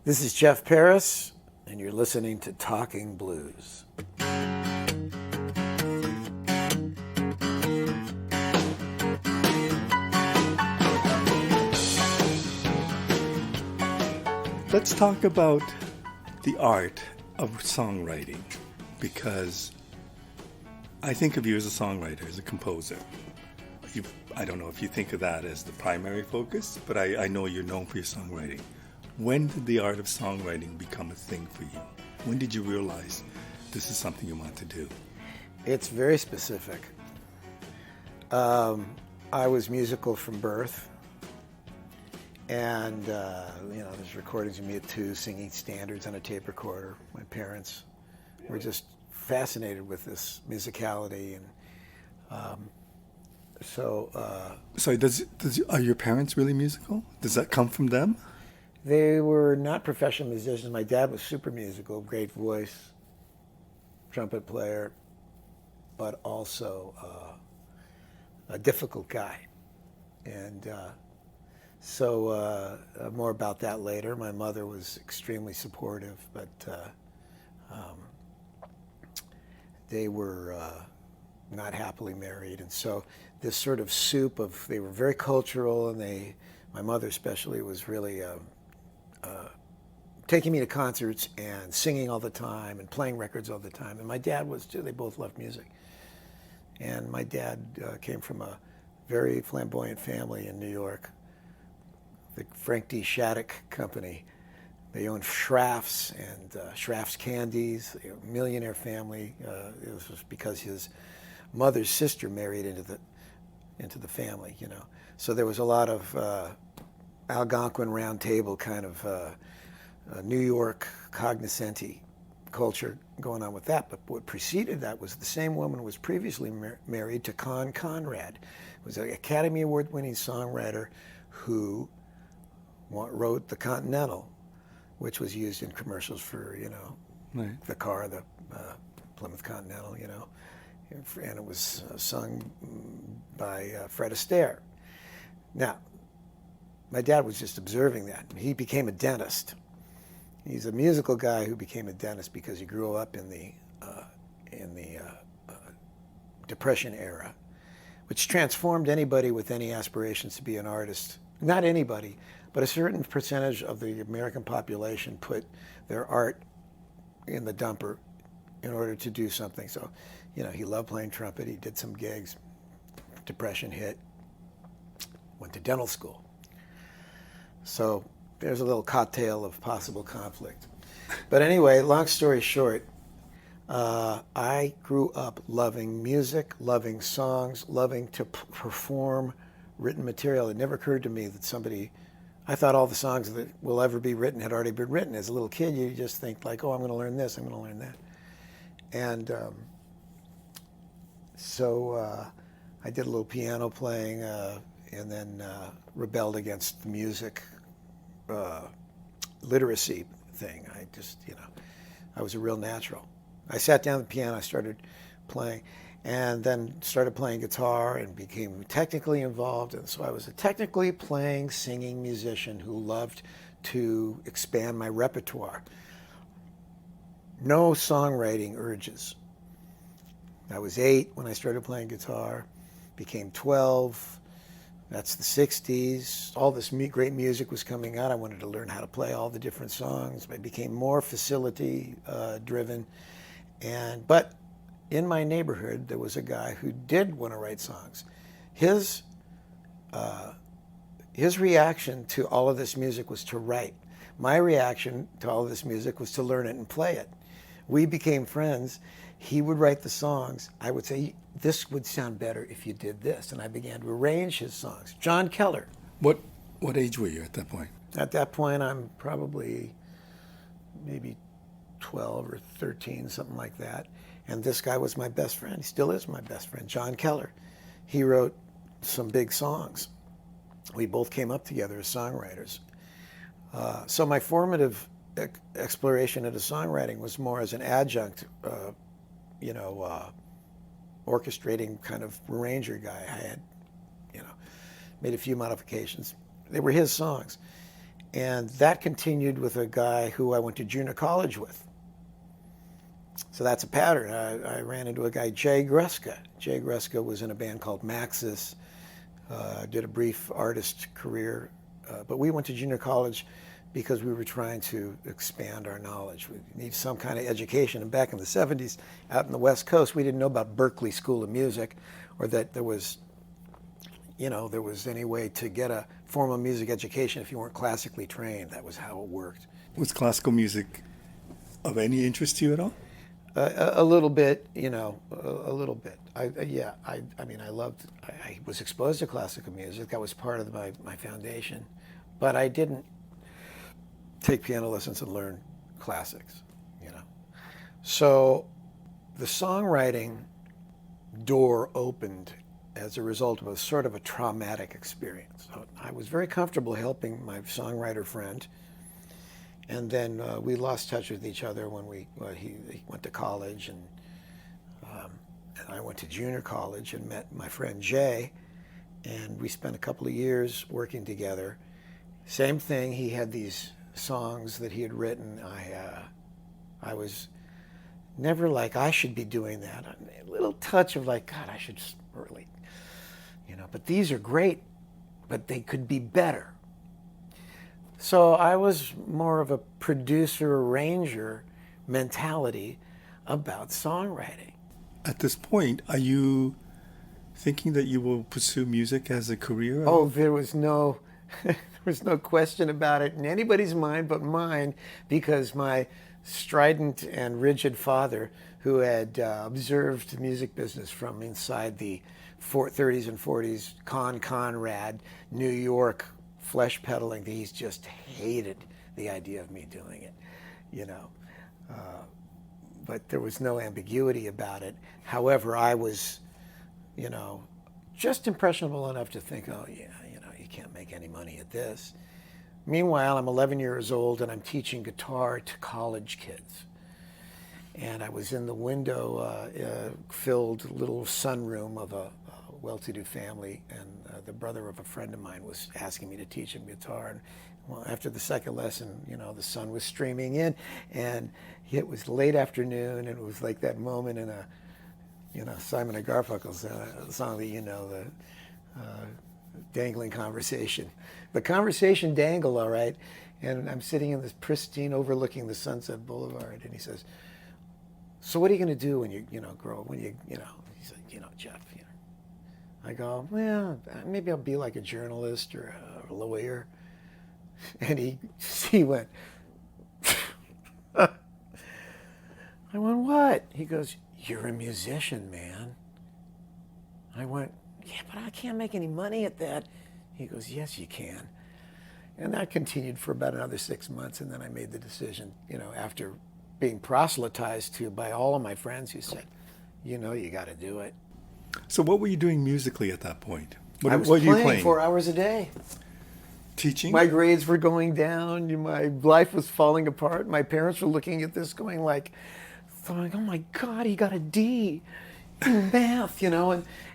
This is Jeff Paris, and you're listening to Talking Blues. Let's talk about the art of songwriting, because I think of you as a songwriter, as a composer. I don't know if you think of that as the primary focus, but I know you're known for your songwriting. When did the art of songwriting become a thing for you? When did you realize this is something you want to do? It's very specific. I was musical from birth, and there's recordings of me at 2 singing standards on a tape recorder. My parents were just fascinated with this musicality, and so are your parents really musical? Does that come from them? they were not professional musicians. My dad was super musical, great voice, trumpet player, but also a difficult guy. And so more about that later. My mother was extremely supportive, but they were not happily married. And so this sort of soup of, they were very cultural, and my mother especially was really taking me to concerts and singing all the time and playing records all the time. And my dad was too. They both loved music. And my dad came from a very flamboyant family in New York, the Frank D. Shattuck Company. They owned Schraff's and Schraff's Candies, a millionaire family. It was because his mother's sister married into the family, you know. So there was a lot of Algonquin Round Table kind of New York cognoscenti culture going on with that. But what preceded that was the same woman was previously married to Con Conrad, who was an Academy Award-winning songwriter who wrote the Continental, which was used in commercials for, Right. the car, the Plymouth Continental, and it was sung by Fred Astaire. Now, my dad was just observing that. He became a dentist. He's a musical guy who became a dentist because he grew up in the Depression era, which transformed anybody with any aspirations to be an artist. Not anybody, but a certain percentage of the American population put their art in the dumper in order to do something. So, he loved playing trumpet. He did some gigs. Depression hit. Went to dental school. So there's a little cocktail of possible conflict. But anyway, long story short, I grew up loving music, loving songs, loving to perform written material. It never occurred to me that I thought all the songs that will ever be written had already been written. As a little kid, you just think like, oh, I'm going to learn this, I'm going to learn that. And so I did a little piano playing and then rebelled against the music literacy thing. I was a real natural. I sat down at the piano, I started playing, and then started playing guitar and became technically involved. And so I was a technically playing, singing musician who loved to expand my repertoire. No songwriting urges. I was 8 when I started playing guitar, became 12. That's the 60s. All this great music was coming out. I wanted to learn how to play all the different songs. I became more facility driven. But in my neighborhood, there was a guy who did want to write songs. His reaction to all of this music was to write. My reaction to all of this music was to learn it and play it. We became friends. He would write the songs. I would say, this would sound better if you did this. And I began to arrange his songs. John Keller. What age were you at that point? At that point, I'm probably maybe 12 or 13, something like that. And this guy was my best friend. He still is my best friend, John Keller. He wrote some big songs. We both came up together as songwriters. So my formative exploration into songwriting was more as an adjunct, orchestrating kind of arranger guy. I had, made a few modifications. They were his songs. And that continued with a guy who I went to junior college with. So that's a pattern. I ran into a guy, Jay Greska. Jay Greska was in a band called Maxis, did a brief artist career, but we went to junior college because we were trying to expand our knowledge. We need some kind of education. And back in the 70s, out in the West Coast, we didn't know about Berklee School of Music, or that there was, there was any way to get a formal music education if you weren't classically trained. That was how it worked. Was classical music of any interest to you at all? A little bit, a little bit. I was exposed to classical music. That was part of my foundation. But I didn't take piano lessons and learn classics, So the songwriting door opened as a result of a sort of a traumatic experience. So I was very comfortable helping my songwriter friend. And then we lost touch with each other when he went to college, and I went to junior college and met my friend Jay, and we spent a couple of years working together. Same thing, he had these songs that he had written. I was never like, I should be doing that. A little touch of like, God, I should really, but these are great, but they could be better. So I was more of a producer-arranger mentality about songwriting. At this point, are you thinking that you will pursue music as a career? Oh, there was no question about it in anybody's mind but mine, because my strident and rigid father, who had observed the music business from inside the 30s and 40s, Conrad, New York, flesh peddling, he's just hated the idea of me doing it, but there was no ambiguity about it. However, I was, just impressionable enough to think, oh yeah, you can't make any money at this. Meanwhile, I'm 11 years old and I'm teaching guitar to college kids. And I was in the window-filled little sunroom of a well-to-do family, and the brother of a friend of mine was asking me to teach him guitar. And well, after the second lesson, the sun was streaming in, and it was late afternoon, and it was like that moment in a, Simon and Garfunkel's song that the dangling conversation. The conversation dangled, all right, and I'm sitting in this pristine overlooking the Sunset Boulevard, and he says, so what are you going to do when you, grow up, he said, Jeff, I go, well, maybe I'll be like a journalist or a lawyer. And he went, I went, what? He goes, you're a musician, man. I went, yeah, but I can't make any money at that. He goes, yes, you can. And that continued for about another 6 months, and then I made the decision, after being proselytized to by all of my friends who said, you got to do it. So what were you doing musically at that point? I was what were you playing 4 hours a day. Teaching? My grades were going down. My life was falling apart. My parents were looking at this going like, oh my God, he got a D in math,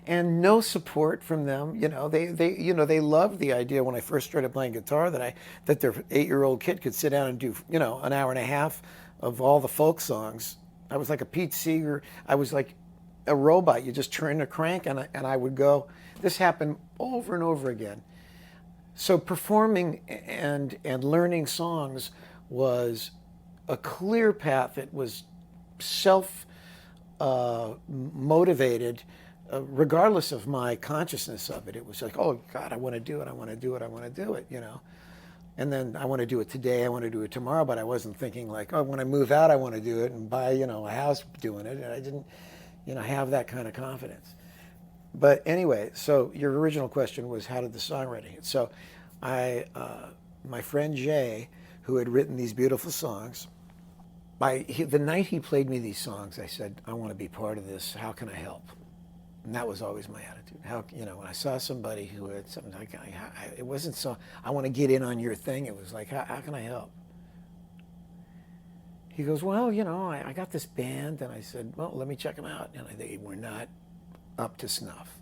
and no support from them. They loved the idea when I first started playing guitar that their 8-year-old kid could sit down and do, an hour and a half of all the folk songs. I was like a Pete Seeger. I was like a robot. You just turn a crank and I would go. This happened over and over again. So performing and learning songs was a clear path. It was self-motivated, regardless of my consciousness of it. It was like, oh God, I want to do it. I want to do it. I want to do it. And then I want to do it today. I want to do it tomorrow. But I wasn't thinking like, oh, when I move out, I want to do it and buy, a house doing it. And I didn't, have that kind of confidence. But anyway, so your original question was, how did the songwriting hit? So my friend Jay, who had written these beautiful songs, the night he played me these songs, I said, I want to be part of this. How can I help? And that was always my attitude. When I saw somebody who had something like, it wasn't so, I want to get in on your thing. It was like, how can I help? He goes, well, I got this band. And I said, well, let me check them out. And they were not up to snuff.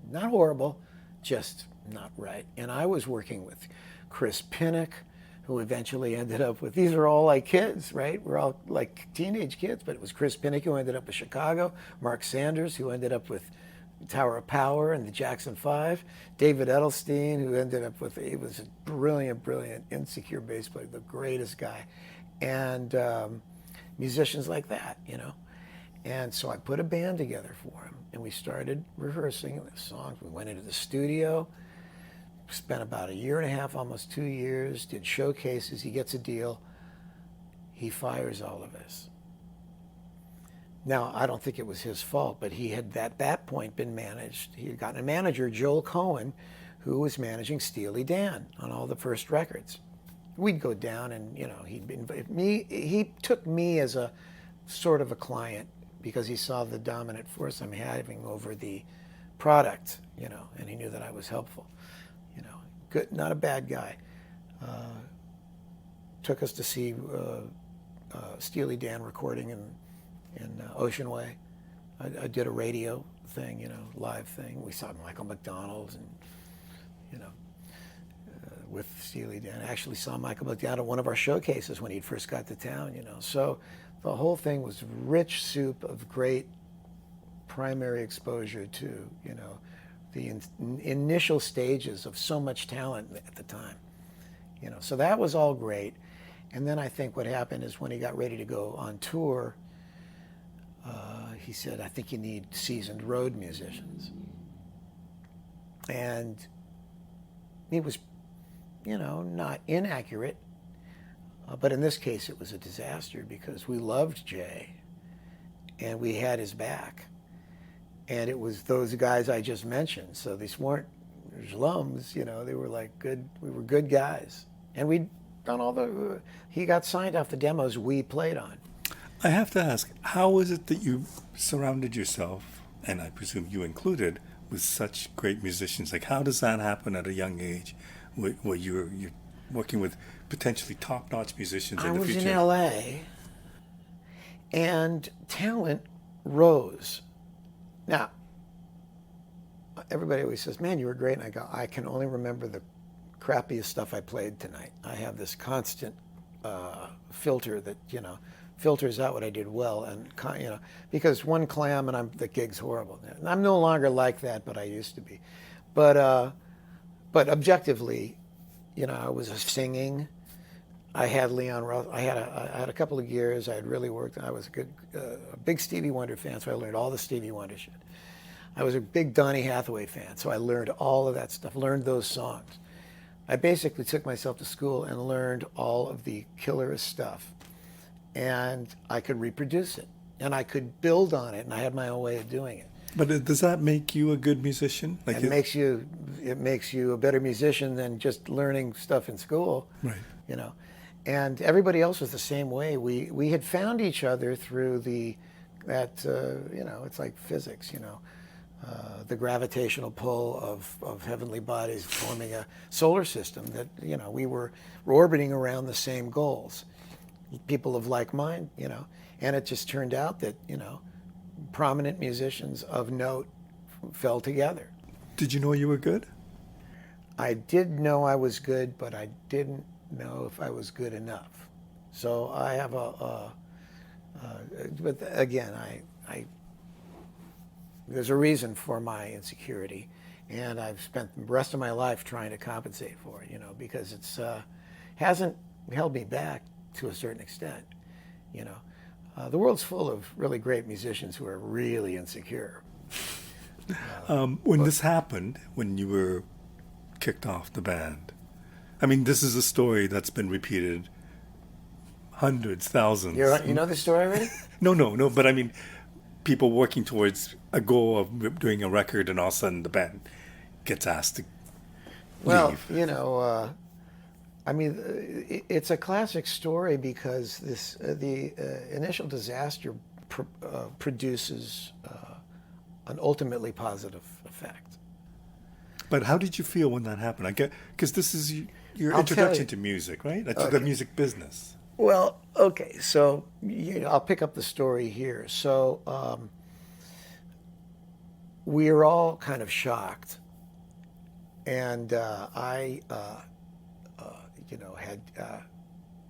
Not horrible, just not right. And I was working with Chris Pinnock, who eventually ended up with, these are all like kids, right? We're all like teenage kids, but it was Chris Pinnick who ended up with Chicago, Mark Sanders who ended up with Tower of Power and the Jackson 5, David Edelstein who ended up with, he was a brilliant, brilliant, insecure bass player, the greatest guy. And musicians like that, you know. And so I put a band together for him, and we started rehearsing the songs. We went into the studio, spent about 1.5 years, almost 2 years, did showcases. He gets a deal. He fires all of us. Now, I don't think it was his fault, but he had at that point been managed. He had gotten a manager, Joel Cohen, who was managing Steely Dan on all the first records. We'd go down and, you know, he took me as a sort of a client because he saw the dominant force I'm having over the product, you know, and he knew that I was helpful. You know, good, not a bad guy. Took us to see Steely Dan recording in Ocean Way. I did a radio thing, you know, live thing. We saw Michael McDonald and, you know, with Steely Dan. I actually saw Michael McDonald at one of our showcases when he first got to town, you know. So the whole thing was rich soup of great primary exposure to, you know, the initial stages of so much talent at the time, you know. So that was all great. And then I think what happened is when he got ready to go on tour, he said, I think you need seasoned road musicians. And he was, you know, not inaccurate, but in this case it was a disaster because we loved Jay and we had his back. And it was those guys I just mentioned. So these weren't schlums, you know, they were like good, we were good guys. And we'd done he got signed off the demos we played on. I have to ask, how is it that you surrounded yourself, and I presume you included, with such great musicians? Like, how does that happen at a young age where you're working with potentially top-notch musicians in the future? I was in L.A., and talent rose. Now, everybody always says, man, you were great. And I go, I can only remember the crappiest stuff I played tonight. I have this constant filter that, you know, filters out what I did well, and, you know, because one clam and the gig's horrible. And I'm no longer like that, but I used to be. But objectively, you know, I was singing. I had Leon Russ. I had a couple of years. I had really worked. I was a big Stevie Wonder fan, so I learned all the Stevie Wonder shit. I was a big Donny Hathaway fan, so I learned all of that stuff. Learned those songs. I basically took myself to school and learned all of the killerest stuff. And I could reproduce it, and I could build on it, and I had my own way of doing it. But does that make you a good musician? Like it makes you a better musician than just learning stuff in school, right? You know, and everybody else was the same way. We had found each other through you know, it's like physics, you know, the gravitational pull of heavenly bodies forming a solar system that, you know, we're orbiting around the same goals. People of like mind, you know, and it just turned out that, you know, prominent musicians of note fell together. Did you know you were good? I did know I was good, but I didn't know if I was good enough. So I have but again, there's a reason for my insecurity, and I've spent the rest of my life trying to compensate for it, you know, because it's hasn't held me back to a certain extent, you know. The world's full of really great musicians who are really insecure. When this happened, when you were kicked off the band, I mean, this is a story that's been repeated hundreds, thousands. You know the story already? No, but I mean, people working towards a goal of doing a record, and all of a sudden the band gets asked to leave. Well, you know, I mean, it's a classic story because the initial disaster produces an ultimately positive effect. But how did you feel when that happened? I get, because this is your introduction to music, right? To the music business. Well, okay, so you know, I'll pick up the story here. So we are all kind of shocked, and I had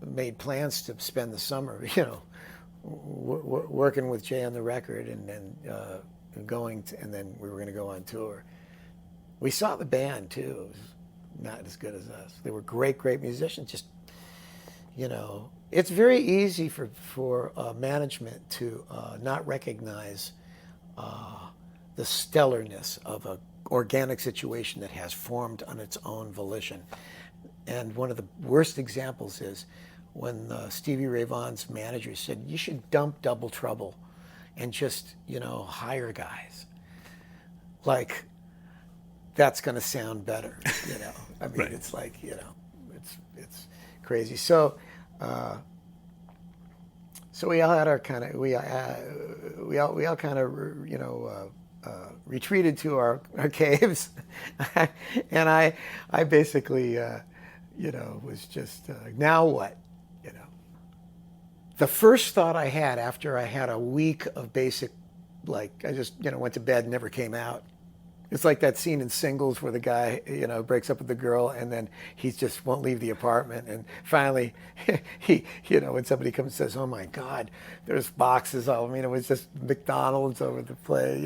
made plans to spend the summer, working with Jay on the record, and then and then we were going to go on tour. We saw the band too. It was not as good as us. They were great, great musicians. Just, it's very easy for management to not recognize the stellarness of an organic situation that has formed on its own volition. And one of the worst examples is when Stevie Ray Vaughan's manager said, "You should dump Double Trouble and just, hire guys." Like, that's going to sound better, I mean, Right. It's like, it's crazy. So we all had our kind of, we all kind of, retreated to our caves, and I basically, was just, now what, The first thought I had after I had a week of basic, like, I just, went to bed and never came out. It's like that scene in Singles where the guy, breaks up with the girl and then he just won't leave the apartment. And finally, when somebody comes and says, "Oh my God, there's boxes all," it was just McDonald's over the place.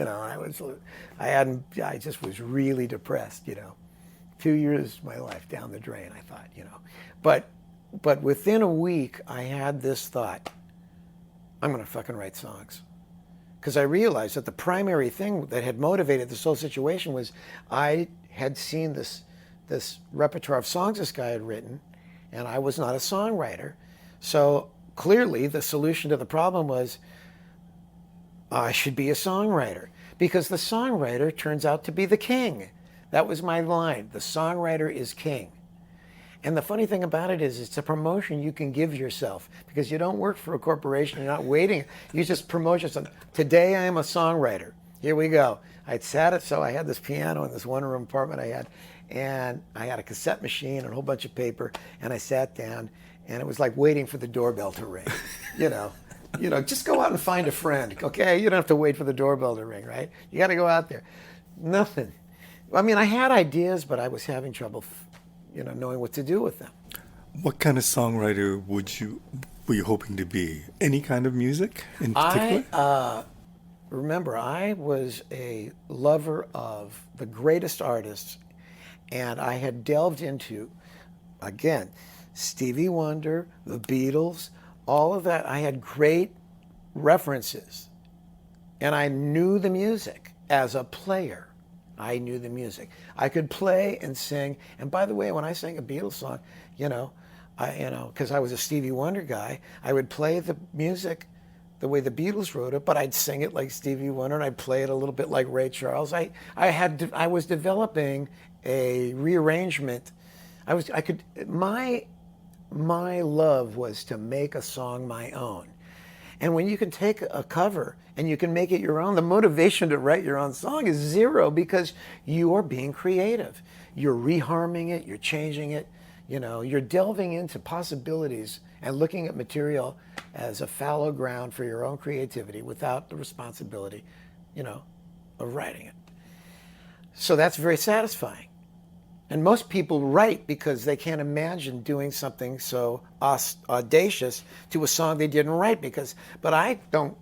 I just was really depressed, 2 years of my life down the drain, I thought, But within a week, I had this thought, I'm going to fucking write songs. Because I realized that the primary thing that had motivated this whole situation was I had seen this repertoire of songs this guy had written, and I was not a songwriter. So clearly the solution to the problem was I should be a songwriter, because the songwriter turns out to be the king. That was my line. The songwriter is king. And the funny thing about it is it's a promotion you can give yourself, because you don't work for a corporation. You're not waiting. You just promote yourself. Today I am a songwriter. Here we go. I'd sat it, so I had this piano in this one-room apartment I had, and I had a cassette machine and a whole bunch of paper, and I sat down, and it was like waiting for the doorbell to ring. Just go out and find a friend, okay? You don't have to wait for the doorbell to ring, right? You got to go out there. Nothing. I had ideas, but I was having trouble knowing what to do with them. What kind of songwriter were you hoping to be? Any kind of music in particular? Remember, I was a lover of the greatest artists, and I had delved into, again, Stevie Wonder, the Beatles, all of that. I had great references, and I knew the music as a player. I knew the music. I could play and sing. And by the way, when I sang a Beatles song, because I was a Stevie Wonder guy, I would play the music the way the Beatles wrote it, but I'd sing it like Stevie Wonder, and I'd play it a little bit like Ray Charles. I was developing a rearrangement. My love was to make a song my own. And when you can take a cover and you can make it your own, the motivation to write your own song is zero, because you are being creative. You're reharming it, you're changing it, you're delving into possibilities and looking at material as a fallow ground for your own creativity without the responsibility, of writing it. So that's very satisfying. And most people write because they can't imagine doing something so audacious to a song they didn't write. But I don't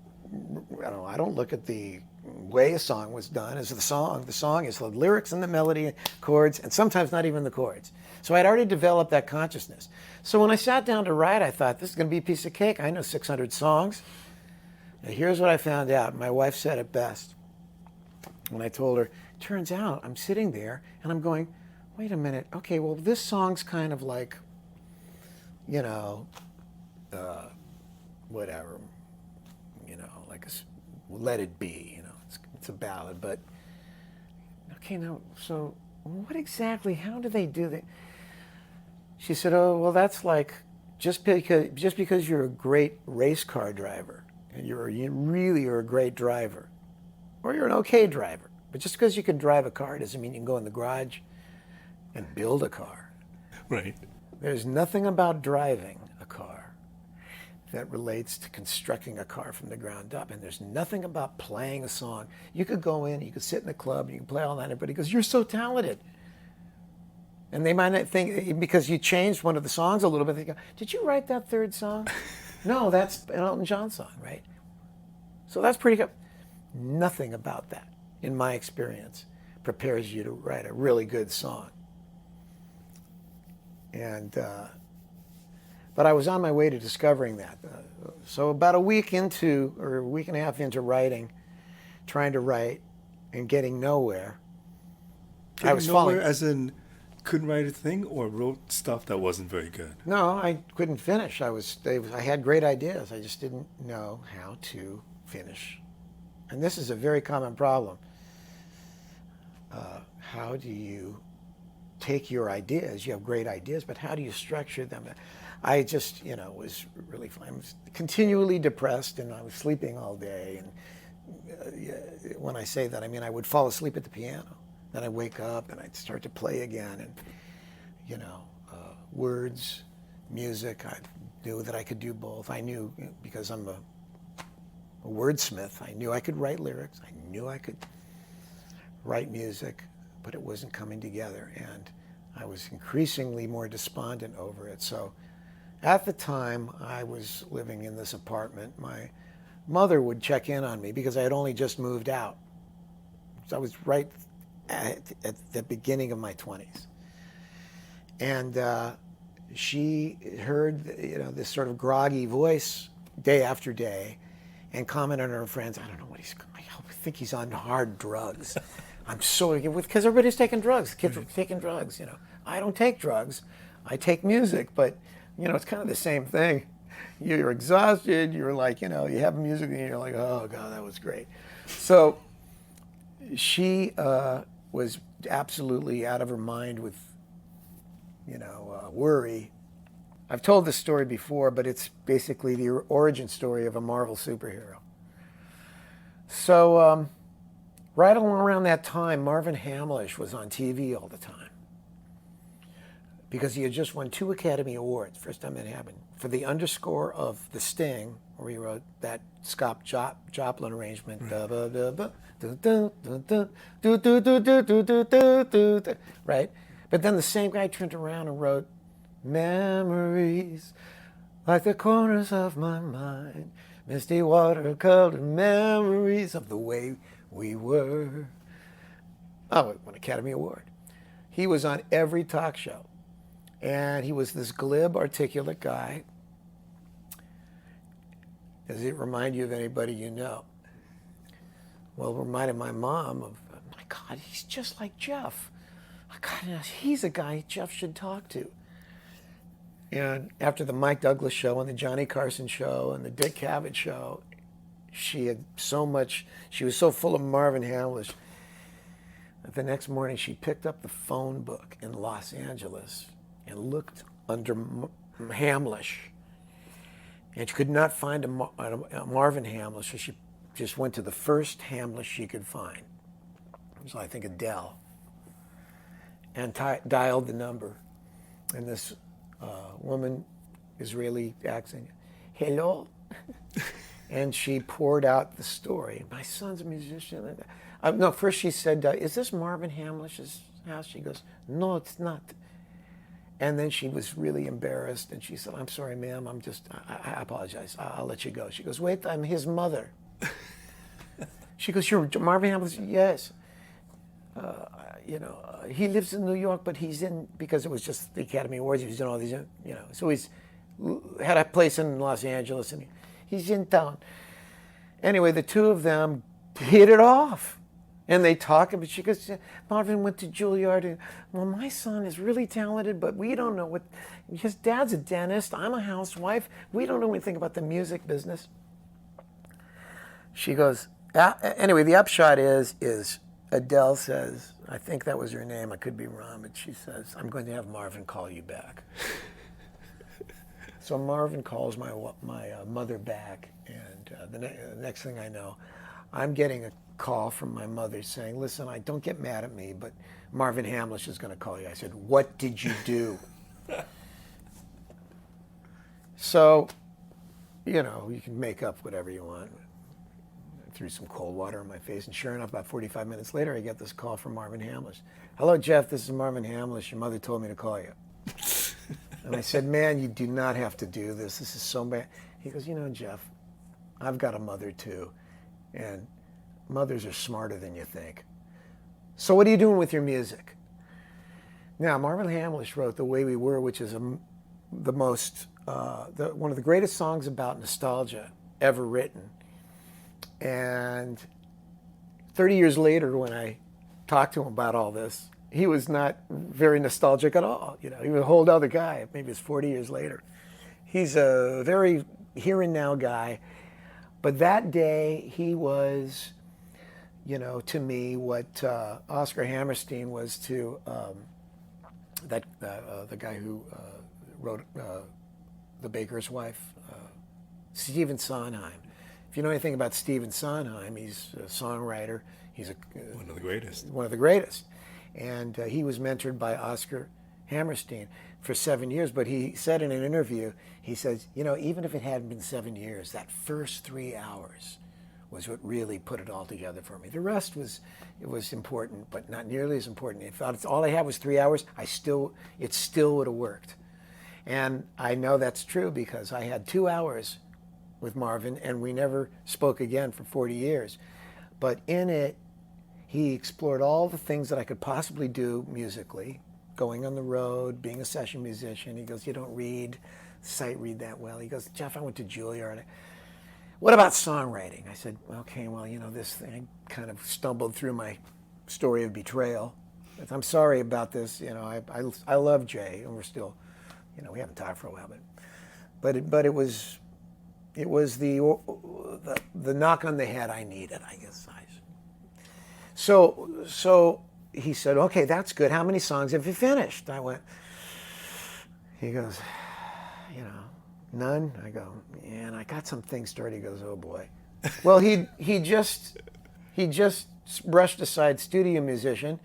look at the way a song was done as the song. The song is the lyrics and the melody, chords, and sometimes not even the chords. So I'd already developed that consciousness. So when I sat down to write, I thought, this is going to be a piece of cake. I know 600 songs. And here's what I found out. My wife said it best. When I told her, turns out I'm sitting there and I'm going, wait a minute, okay, well, this song's kind of like, whatever, like Let It Be, it's a ballad, but, okay, now, so what exactly, how do they do that? She said, oh, well, that's like, just because you're a great race car driver, and you really are a great driver, or you're an okay driver, but just because you can drive a car doesn't mean you can go in the garage and build a car. Right. There's nothing about driving a car that relates to constructing a car from the ground up. And there's nothing about playing a song. You could go in, you could sit in a club, you can play all night, everybody goes, you're so talented. And they might not think, because you changed one of the songs a little bit, they go, did you write that third song? No, that's an Elton John song, right? So that's pretty good. Nothing about that, in my experience, prepares you to write a really good song. And, but I was on my way to discovering that. So about a week into, or a week and a half into writing, trying to write and getting nowhere, I was nowhere, falling. as in couldn't write a thing, or wrote stuff that wasn't very good. No, I couldn't finish. I had great ideas. I just didn't know how to finish. And this is a very common problem. How do you take your ideas? You have great ideas, but how do you structure them? I just, was really, I was continually depressed, and I was sleeping all day. And when I say that, I mean I would fall asleep at the piano. Then I'd wake up and I'd start to play again. And, words, music, I knew that I could do both. I knew, because I'm a wordsmith, I knew I could write lyrics. I knew I could write music, but it wasn't coming together. And I was increasingly more despondent over it. So at the time I was living in this apartment, my mother would check in on me because I had only just moved out. So I was right at the beginning of my 20s. And she heard, this sort of groggy voice day after day, and commented on her friends, I don't know what I think he's on hard drugs. I'm so, because everybody's taking drugs. Kids are taking drugs, I don't take drugs. I take music, but, it's kind of the same thing. You're exhausted. You're like, you have music and you're like, oh, God, that was great. So she was absolutely out of her mind with, worry. I've told this story before, but it's basically the origin story of a Marvel superhero. So right around that time, Marvin Hamlish was on TV all the time because he had just won 2 Academy Awards, first time that happened, for the underscore of The Sting, where he wrote that Scott Joplin arrangement, right? But then the same guy turned around and wrote, memories like the corners of my mind, misty watercolored memories of the way we were. Oh, it won Academy Award. He was on every talk show. And he was this glib, articulate guy. Does it remind you of anybody you know? Well, it reminded my mom of, my God, he's just like Jeff. God, he's a guy Jeff should talk to. And after the Mike Douglas show and the Johnny Carson show and the Dick Cavett show, she was so full of Marvin Hamlish that the next morning she picked up the phone book in Los Angeles and looked under Hamlish. And she could not find a Marvin Hamlish, so she just went to the first Hamlish she could find. It was, I think, Adele. And dialed the number. And this woman, Israeli accent, hello? And she poured out the story. My son's a musician. No, first she said, is this Marvin Hamlish's house? She goes, no, it's not. And then she was really embarrassed, and she said, I'm sorry, ma'am, I apologize. I'll let you go. She goes, wait, I'm his mother. She goes, you're Marvin Hamlish? Yes. He lives in New York, but he's in, because it was just the Academy Awards, he was in all these, so he's had a place in Los Angeles, and he's in town. Anyway, the two of them hit it off. And they talk, but she goes, Marvin went to Juilliard, and, well, my son is really talented, but we don't know what, his dad's a dentist, I'm a housewife, we don't know anything about the music business. She goes, anyway, the upshot is Adele says, I think that was her name, I could be wrong, but she says, I'm going to have Marvin call you back. So Marvin calls my mother back, and the next thing I know, I'm getting a call from my mother saying, listen, don't get mad at me, but Marvin Hamlish is going to call you. I said, what did you do? So, you can make up whatever you want. threw some cold water on my face, and sure enough, about 45 minutes later, I get this call from Marvin Hamlish. Hello, Jeff, this is Marvin Hamlish. Your mother told me to call you. And I said, man, you do not have to do this. This is so bad. He goes, you know, Jeff, I've got a mother too, and mothers are smarter than you think. So what are you doing with your music? Now, Marvin Hamlish wrote The Way We Were, which is one of the greatest songs about nostalgia ever written. And 30 years later, when I talked to him about all this, he was not very nostalgic at all. You know, he was a whole other guy. Maybe it's 40 years later. He's a very here and now guy. But that day, he was, you know, to me, what Oscar Hammerstein was to the guy who wrote The Baker's Wife, Stephen Sondheim. If you know anything about Stephen Sondheim, he's a songwriter. He's one of the greatest. One of the greatest. And he was mentored by Oscar Hammerstein for 7 years. But he said in an interview, he says, you know, even if it hadn't been 7 years, that first 3 hours was what really put it all together for me. The rest was important, but not nearly as important. If all I had was 3 hours, it still would have worked. And I know that's true because I had 2 hours with Marvin, and we never spoke again for 40 years. But in it, he explored all the things that I could possibly do musically, going on the road, being a session musician. He goes, you don't sight read that well. He goes, Jeff, I went to Juilliard. What about songwriting? I said, okay, well, you know, this thing kind of stumbled through my story of betrayal. I'm sorry about this. You know, I love Jay, and we're still, you know, we haven't talked for a while, but it was the knock on the head I needed, I guess. So he said, okay, that's good. How many songs have you finished? He goes, you know, none. I go, yeah, and I got some things started. He goes, oh boy. Well, he just brushed aside studio musician,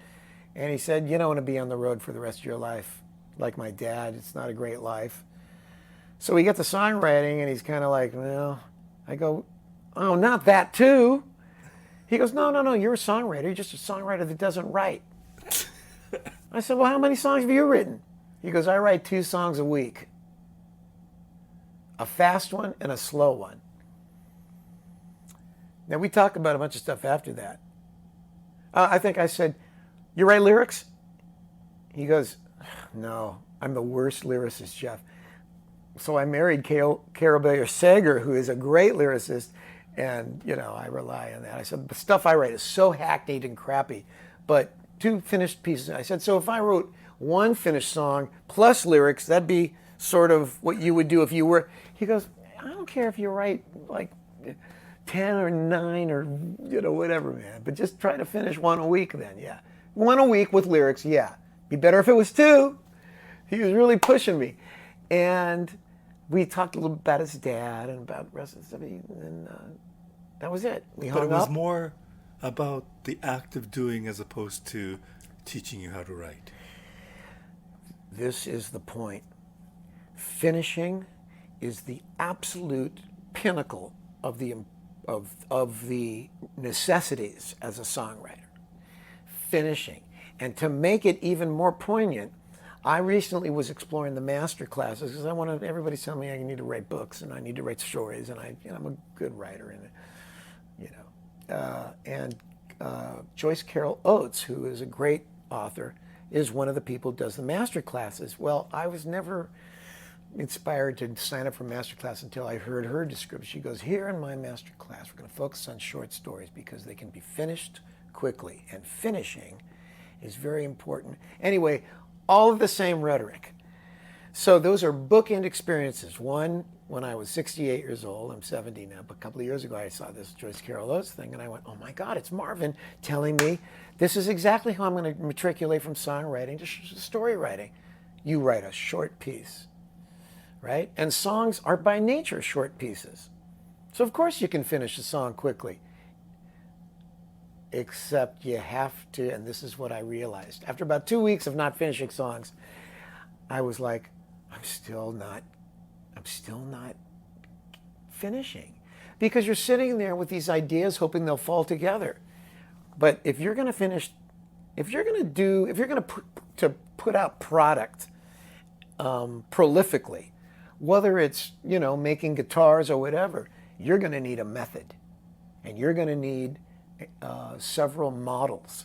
and he said, you don't want to be on the road for the rest of your life like my dad. It's not a great life. So we get to songwriting, and he's kind of like, well, I go, oh, not that too. He goes, no, you're a songwriter. You're just a songwriter that doesn't write. I said, well, how many songs have you written? He goes, I write 2 songs a week. A fast one and a slow one. Now, we talked about a bunch of stuff after that. I think I said, you write lyrics? He goes, no, I'm the worst lyricist, Jeff. So I married Carol Bayer Sager, who is a great lyricist, and, you know, I rely on that. I said, the stuff I write is so hackneyed and crappy, but 2 finished pieces. I said, so if I wrote 1 finished song plus lyrics, that'd be sort of what you would do if you were. He goes, I don't care if you write like 10 or 9 or, you know, whatever, man, but just try to finish 1 a week then, yeah. 1 a week with lyrics, yeah. Be better if it was 2. He was really pushing me. And we talked a little about his dad and about the rest of the stuff, and that was it. We hung up. But it was more about the act of doing as opposed to teaching you how to write. This is the point. Finishing is the absolute pinnacle of the necessities as a songwriter. Finishing. And to make it even more poignant, I recently was exploring the master classes because I wanted everybody to tell me I need to write books and I need to write stories, and I'm a good writer, and Joyce Carol Oates, who is a great author, is one of the people who does the master classes. Well, I was never inspired to sign up for master class until I heard her description. She goes, here in my master class, we're going to focus on short stories because they can be finished quickly, and finishing is very important. Anyway, all of the same rhetoric. So those are bookend experiences. One, when I was 68 years old, I'm 70 now, but a couple of years ago I saw this Joyce Carol Oates thing, and I went, oh my God, it's Marvin telling me this is exactly how I'm going to matriculate from songwriting to story writing. You write a short piece, right? And songs are by nature short pieces. So of course you can finish a song quickly. Except you have to, and this is what I realized. After about 2 weeks of not finishing songs, I was like, I'm still not finishing. because you're sitting there with these ideas hoping they'll fall together. But if you're going to finish, if you're going to put out product prolifically, whether it's, you know, making guitars or whatever, you're going to need a method, and you're going to need several models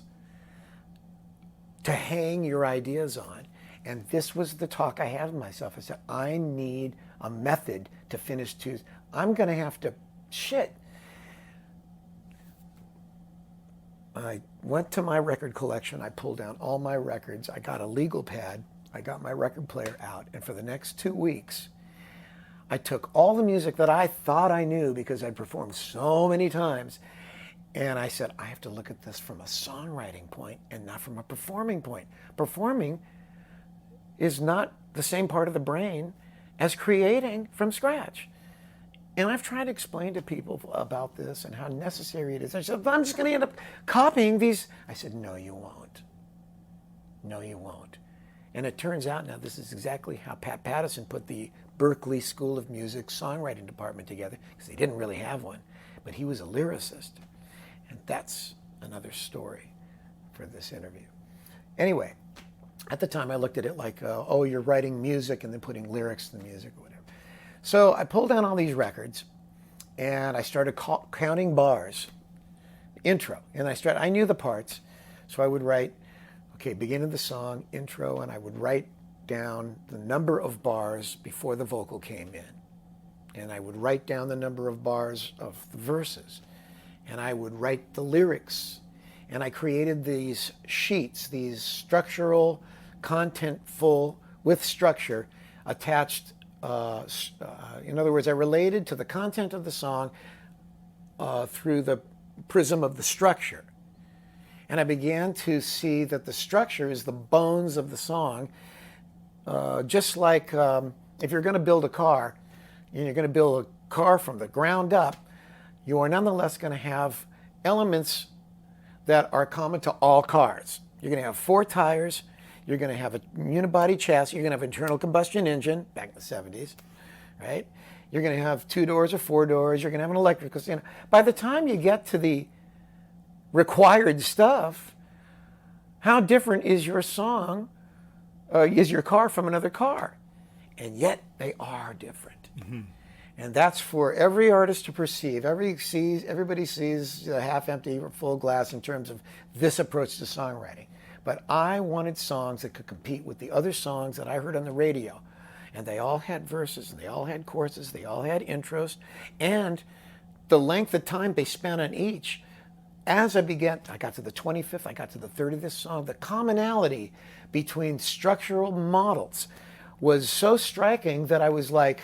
to hang your ideas on. And this was the talk I had with myself. I said, I need a method to finish Tuesday. I'm going to have to, I went to my record collection. I pulled down all my records. I got a legal pad. I got my record player out. And for the next 2 weeks, I took all the music that I thought I knew because I'd performed so many times. And I said, I have to look at this from a songwriting point and not from a performing point. Performing is not the same part of the brain as creating from scratch. And I've tried to explain to people about this and how necessary it is. I said, I'm just going to end up copying these. I said, no, you won't. No, you won't. And it turns out now this is exactly how Pat Pattison put the Berklee School of Music songwriting department together, because they didn't really have one, but he was a lyricist. And that's another story for this interview. Anyway, at the time I looked at it like, oh, you're writing music and then putting lyrics to the music or whatever. So I pulled down all these records and I started counting bars, intro, and I knew the parts. So I would write, okay, beginning of the song, intro, and I would write down the number of bars before the vocal came in. And I would write down the number of bars of the verses. And I would write the lyrics. And I created these sheets, these structural, contentful, with structure, attached. In other words, I related to the content of the song through the prism of the structure. And I began to see that the structure is the bones of the song. Just like if you're going to build a car, and you're going to build a car from the ground up, you are nonetheless going to have elements that are common to all cars. You're going to have 4 tires. You're going to have a unibody chassis. You're going to have an internal combustion engine, back in the 70s, right? You're going to have 2 doors or 4 doors. You're going to have an electrical, you know. By the time you get to the required stuff, how different is your song, is your car from another car? And yet they are different. Mm-hmm. And that's for every artist to perceive. Everybody sees a half empty or full glass in terms of this approach to songwriting. But I wanted songs that could compete with the other songs that I heard on the radio. And they all had verses, and they all had choruses, they all had intros, and the length of time they spent on each. As I got to the 25th, I got to the 30th song, the commonality between structural models was so striking that I was like,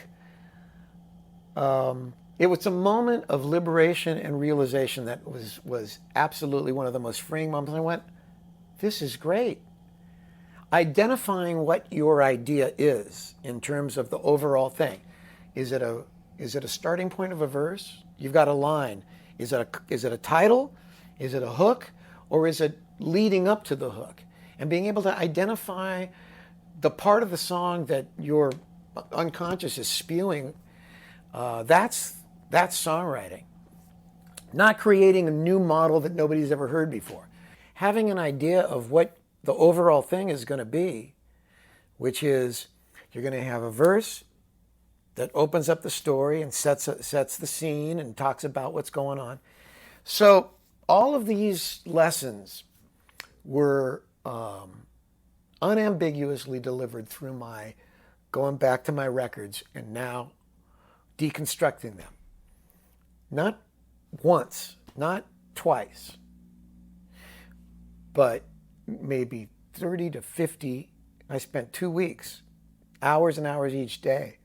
it was a moment of liberation and realization that was absolutely one of the most freeing moments. I went, this is great. Identifying what your idea is in terms of the overall thing. Is it a starting point of a verse? You've got a line. Is it a title? Is it a hook? Or is it leading up to the hook? And being able to identify the part of the song that your unconscious is spewing, that's songwriting. Not creating a new model that nobody's ever heard before. Having an idea of what the overall thing is going to be, which is you're going to have a verse that opens up the story and sets the scene and talks about what's going on. So all of these lessons were unambiguously delivered through my going back to my records and now deconstructing them. Not once, not twice, but maybe 30 to 50. I spent 2 weeks, hours and hours each day,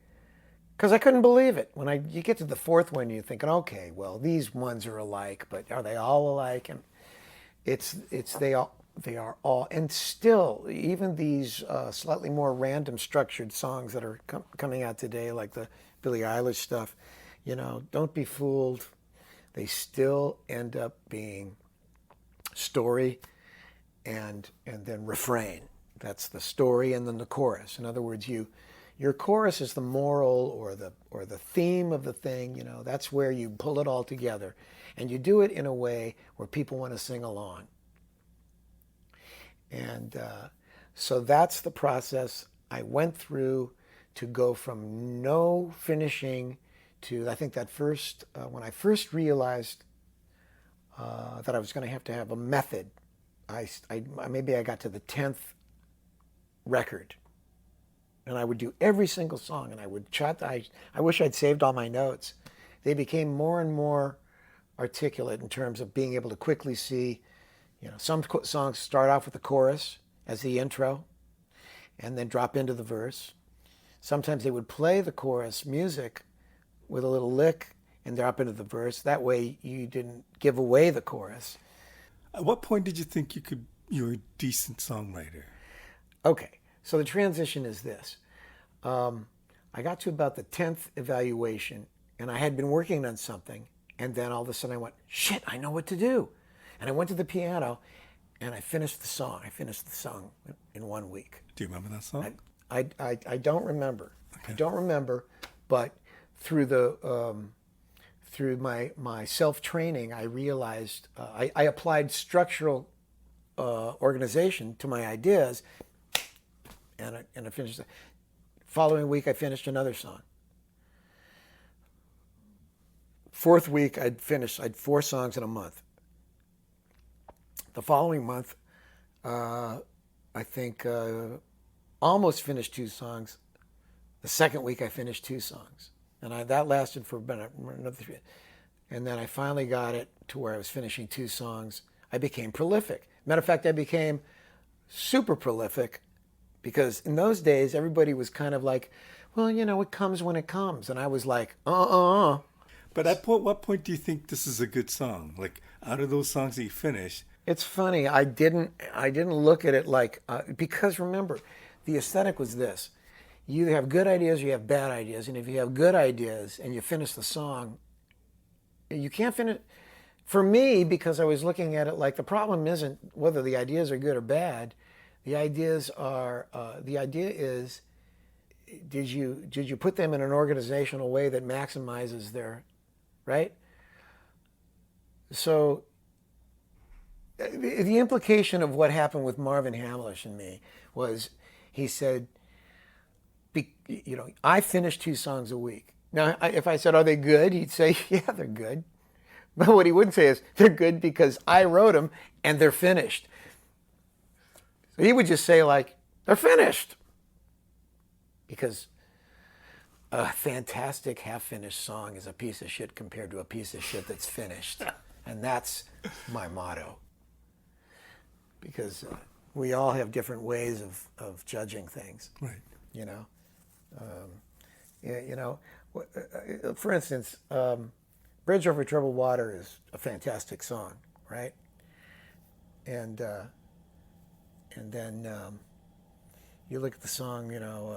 because I couldn't believe it. When you get to the 4th one, you're thinking, okay, well, these ones are alike, but are they all alike? And they are all, and still, even these slightly more random structured songs that are coming out today, like the Billie Eilish stuff, you know, don't be fooled. They still end up being story and then refrain. That's the story and then the chorus. In other words, you Your chorus is the moral or the theme of the thing. You know, that's where you pull it all together, and you do it in a way where people want to sing along. And so that's the process I went through to go from no finishing to, I think that first, when I first realized that I was going to have a method, maybe I got to the 10th record. And I would do every single song, and I would chat. I wish I'd saved all my notes. They became more and more articulate in terms of being able to quickly see, you know, some songs start off with the chorus as the intro and then drop into the verse. Sometimes they would play the chorus music with a little lick and drop into the verse. That way you didn't give away the chorus. At what point did you think you were a decent songwriter? Okay, so the transition is this. I got to about the 10th evaluation, and I had been working on something, and then all of a sudden I went, shit, I know what to do. And I went to the piano, and I finished the song. I finished the song in 1 week. Do you remember that song? I don't remember. Okay. I don't remember, but through through my self-training, I realized I applied structural organization to my ideas, and I finished it. Following week, I finished another song. Fourth week, I'd 4 songs in a month. The following month, I think almost finished 2 songs. The second week, I finished 2 songs. And that lasted for about another 3. And then I finally got it to where I was finishing 2 songs. I became prolific. Matter of fact, I became super prolific because in those days, everybody was kind of like, well, you know, it comes when it comes. And I was like, But at what point do you think this is a good song? Like, out of those songs that you finish. It's funny. I didn't look at it like, because remember, the aesthetic was this. You either have good ideas or you have bad ideas. And if you have good ideas and you finish the song, you can't finish. For me, because I was looking at it like the problem isn't whether the ideas are good or bad. The idea is, did you put them in an organizational way that maximizes their, right? So the implication of what happened with Marvin Hamlish and me was, he said, you know, I finish 2 songs a week. Now, if I said, are they good? He'd say, yeah, they're good. But what he wouldn't say is, they're good because I wrote them and they're finished. So he would just say, like, they're finished. Because a fantastic half-finished song is a piece of shit compared to a piece of shit that's finished. And that's my motto. Because we all have different ways of judging things. Right. You know? You know, for instance, Bridge Over Troubled Water is a fantastic song, right? And then you look at the song, you know,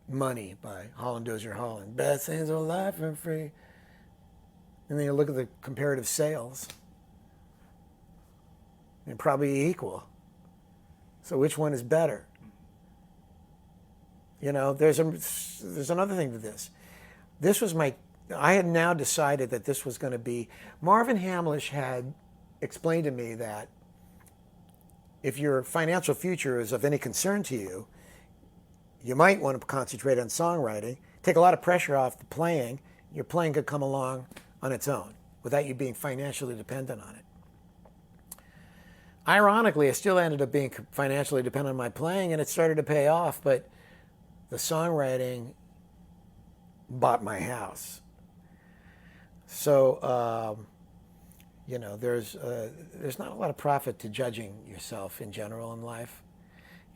Money by Holland Dozier Holland. Best things of life are free. And then you look at the comparative sales. They're probably equal. So which one is better? You know, there's another thing to this. This was I had now decided that this was going to be, Marvin Hamlish had explained to me that if your financial future is of any concern to you, you might want to concentrate on songwriting, take a lot of pressure off the playing. Your playing could come along on its own without you being financially dependent on it. Ironically, I still ended up being financially dependent on my playing, and it started to pay off, but the songwriting bought my house. So, you know, there's not a lot of profit to judging yourself in general in life.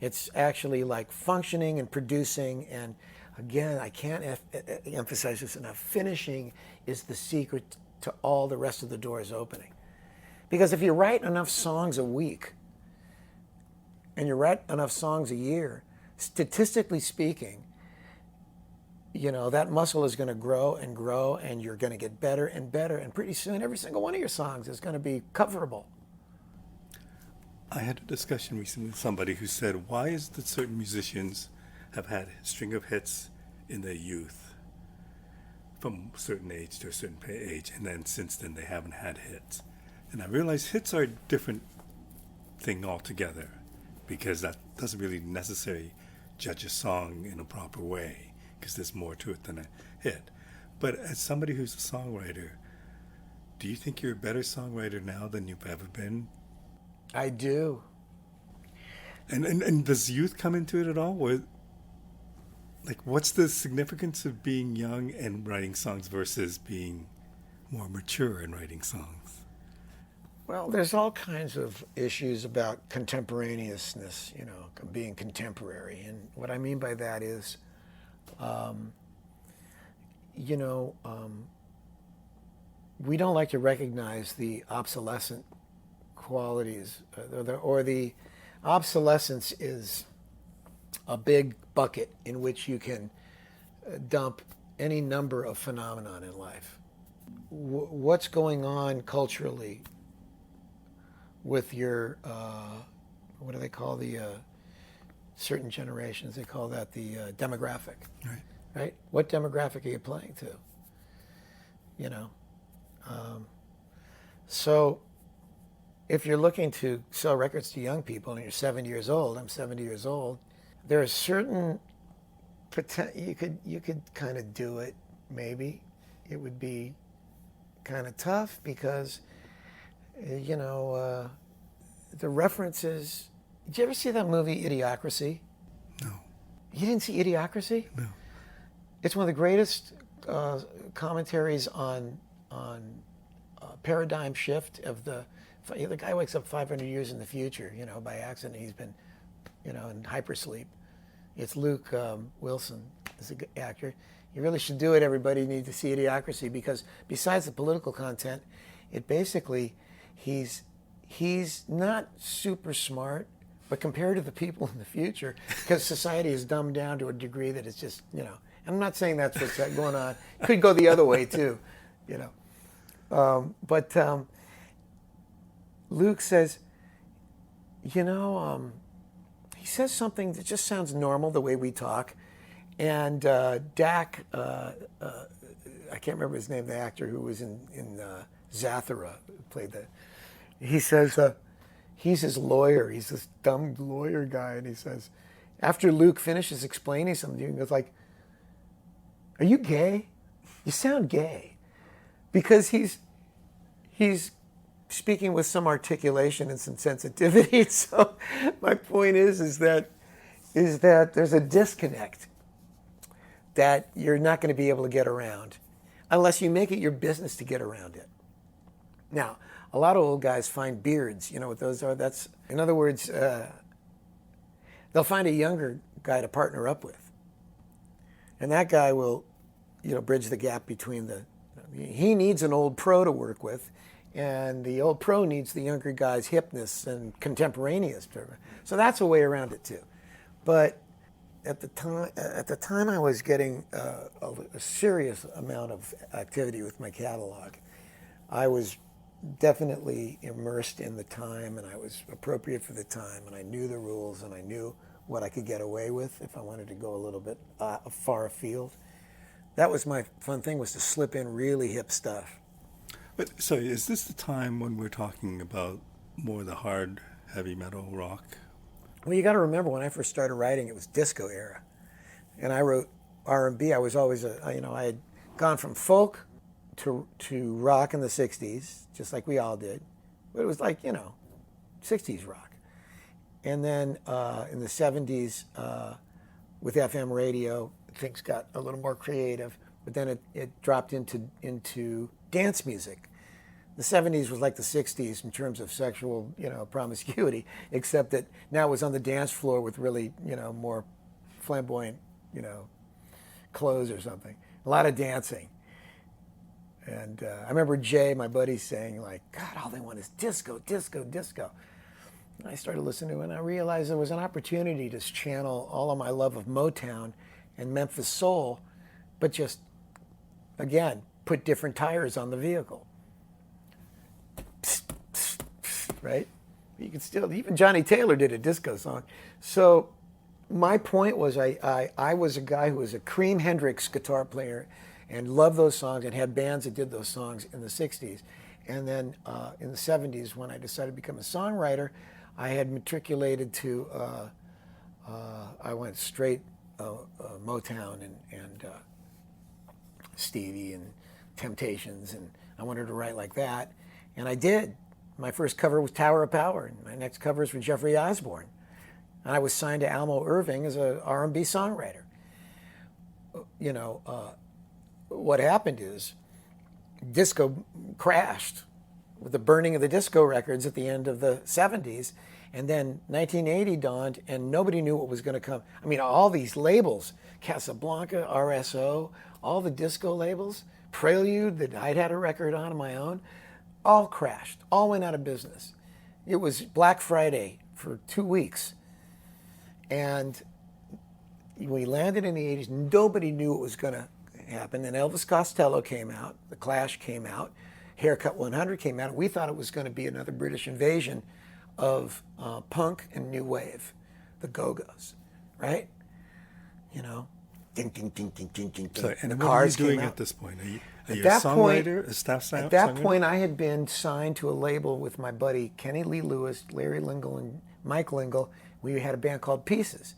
It's actually like functioning and producing, and again, I can't emphasize this enough, finishing is the secret to all the rest of the doors opening. Because if you write enough songs a week, and you write enough songs a year, statistically speaking, you know, that muscle is going to grow and grow, and you're going to get better and better, and pretty soon every single one of your songs is going to be coverable. I had a discussion recently with somebody who said, why is it that certain musicians have had a string of hits in their youth from a certain age to a certain age, and then since then they haven't had hits. And I realize hits are a different thing altogether, because that doesn't really necessarily judge a song in a proper way, because there's more to it than a hit. But as somebody who's a songwriter, do you think you're a better songwriter now than you've ever been? I do. And does youth come into it at all? Like, what's the significance of being young and writing songs versus being more mature and writing songs? Well, there's all kinds of issues about contemporaneousness, being contemporary. And what I mean by that is, we don't like to recognize the obsolescent qualities, or the obsolescence is a big bucket in which you can dump any number of phenomenon in life. What's going on culturally with your, what do they call the certain generations? They call that the demographic, right? What demographic are you playing to? So if you're looking to sell records to young people and you're 70 years old, I'm 70 years old, there are certain you could kind of do it, maybe. It would be kind of tough because, the references. Did you ever see that movie Idiocracy? No. You didn't see Idiocracy? No. It's one of the greatest commentaries on paradigm shift of the guy wakes up 500 years in the future, by accident. He's been, in hypersleep. It's Luke Wilson is the actor. You really should do it, everybody. You need to see Idiocracy, because besides the political content, it basically, he's not super smart, but compared to the people in the future, because society is dumbed down to a degree that it's just, I'm not saying that's what's going on. It could go the other way too, But Luke says, he says something that just sounds normal the way we talk. And Dak, I can't remember his name, the actor who was in Zathura, played that. He says, he's his lawyer. He's this dumb lawyer guy. And he says, after Luke finishes explaining something, he goes like, are you gay? You sound gay. Because he's speaking with some articulation and some sensitivity. So my point is that there's a disconnect that you're not going to be able to get around unless you make it your business to get around it. Now, a lot of old guys find beards. You know what those are? That's, in other words, they'll find a younger guy to partner up with. And that guy will, bridge the gap between he needs an old pro to work with, and the old pro needs the younger guy's hipness and contemporaneous. So that's a way around it too. But at the time I was getting a serious amount of activity with my catalog. I was definitely immersed in the time, and I was appropriate for the time, and I knew the rules, and I knew what I could get away with if I wanted to go a little bit far afield. That was my fun thing, was to slip in really hip stuff. But so is this the time when we're talking about more the hard, heavy metal rock? Well, you got to remember, when I first started writing, it was disco era, and I wrote R&B. I was always I had gone from folk to rock in the '60s, just like we all did, but it was like '60s rock, and then in the '70s with FM radio, things got a little more creative, but then it dropped into dance music. The '70s was like the '60s in terms of sexual, promiscuity, except that now it was on the dance floor with really, more flamboyant, clothes or something. A lot of dancing. And I remember Jay, my buddy, saying like, God, all they want is disco, disco, disco. And I started listening to it, and I realized there was an opportunity to channel all of my love of Motown and Memphis soul, but just, again, put different tires on the vehicle. Right? You can still, even Johnny Taylor did a disco song. So my point was I was a guy who was a Cream Hendrix guitar player and loved those songs and had bands that did those songs in the 60s. And then in the 70s, when I decided to become a songwriter, I had matriculated to, I went straight Motown and Stevie and Temptations, and I wanted to write like that. And I did. My first cover was Tower of Power, and my next covers were Jeffrey Osborne. And I was signed to Almo Irving as an R&B songwriter. You know, what happened is disco crashed with the burning of the disco records at the end of the 70s. And then 1980 dawned, and nobody knew what was going to come. I mean, all these labels, Casablanca, RSO, all the disco labels, Prelude that I'd had a record on my own, all crashed, all went out of business. It was Black Friday for 2 weeks. And we landed in the 80s. Nobody knew what was going to happen. And Elvis Costello came out. The Clash came out. Haircut 100 came out. We thought it was going to be another British invasion of punk and new wave, the Go-Go's, right? You know, ding, ding, ding, ding, ding, ding, ding. So, and the what cars are you doing came out. at this point? Are you a that point- songwriter, a staff songwriter? At that point, I had been signed to a label with my buddy Kenny Lee Lewis, Larry Lingle, and Mike Lingle. We had a band called Pieces.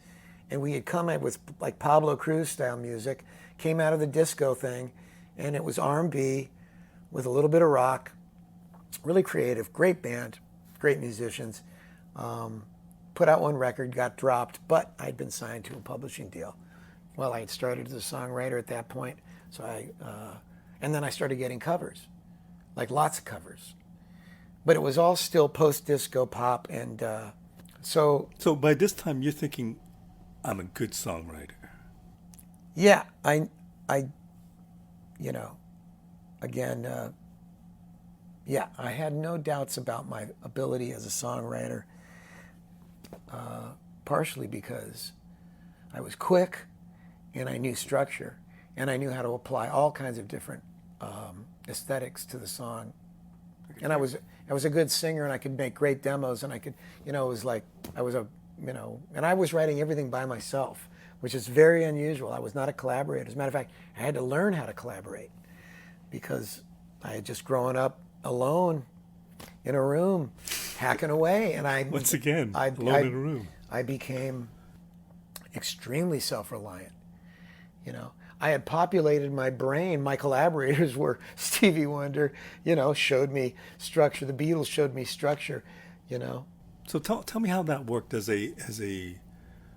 And we had come out with like Pablo Cruz style music, came out of the disco thing, and it was R&B with a little bit of rock, really creative, great band, great musicians. Put out one record, got dropped, but I'd been signed to a publishing deal. Well, I had started as a songwriter at that point, so and then I started getting covers, like lots of covers. But it was all still post-disco pop, and so by this time, you're thinking, I'm a good songwriter. yeah, I, you know, again, yeah, I had no doubts about my ability as a songwriter, partially because I was quick and I knew structure and I knew how to apply all kinds of different aesthetics to the song. And I was a good singer and I could make great demos and I could, you know, it was like I was and I was writing everything by myself, which is very unusual. I was not a collaborator. As a matter of fact, I had to learn how to collaborate because I had just grown up alone in a room, hacking away. And Once again, alone in a room. I became extremely self-reliant. You know, I had populated my brain. My collaborators were Stevie Wonder, you know, showed me structure. The Beatles showed me structure, you know. So tell me how that worked as a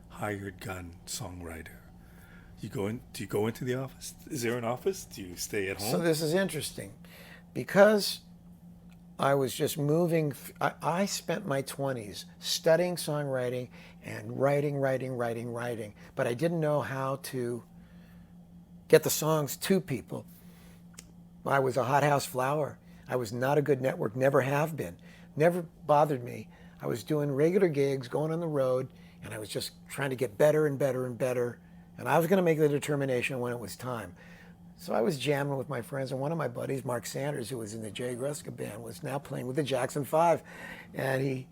hired gun songwriter. Do you go into the office? Is there an office? Do you stay at home? So this is interesting because I was just moving. I spent my 20s studying songwriting and writing, but I didn't know how to get the songs to people. I was a hothouse flower. I was not a good network, never have been. Never bothered me. I was doing regular gigs, going on the road, and I was just trying to get better and better and better. And I was going to make the determination when it was time. So I was jamming with my friends, and one of my buddies, Mark Sanders, who was in the Jay Gruska band, was now playing with the Jackson 5. And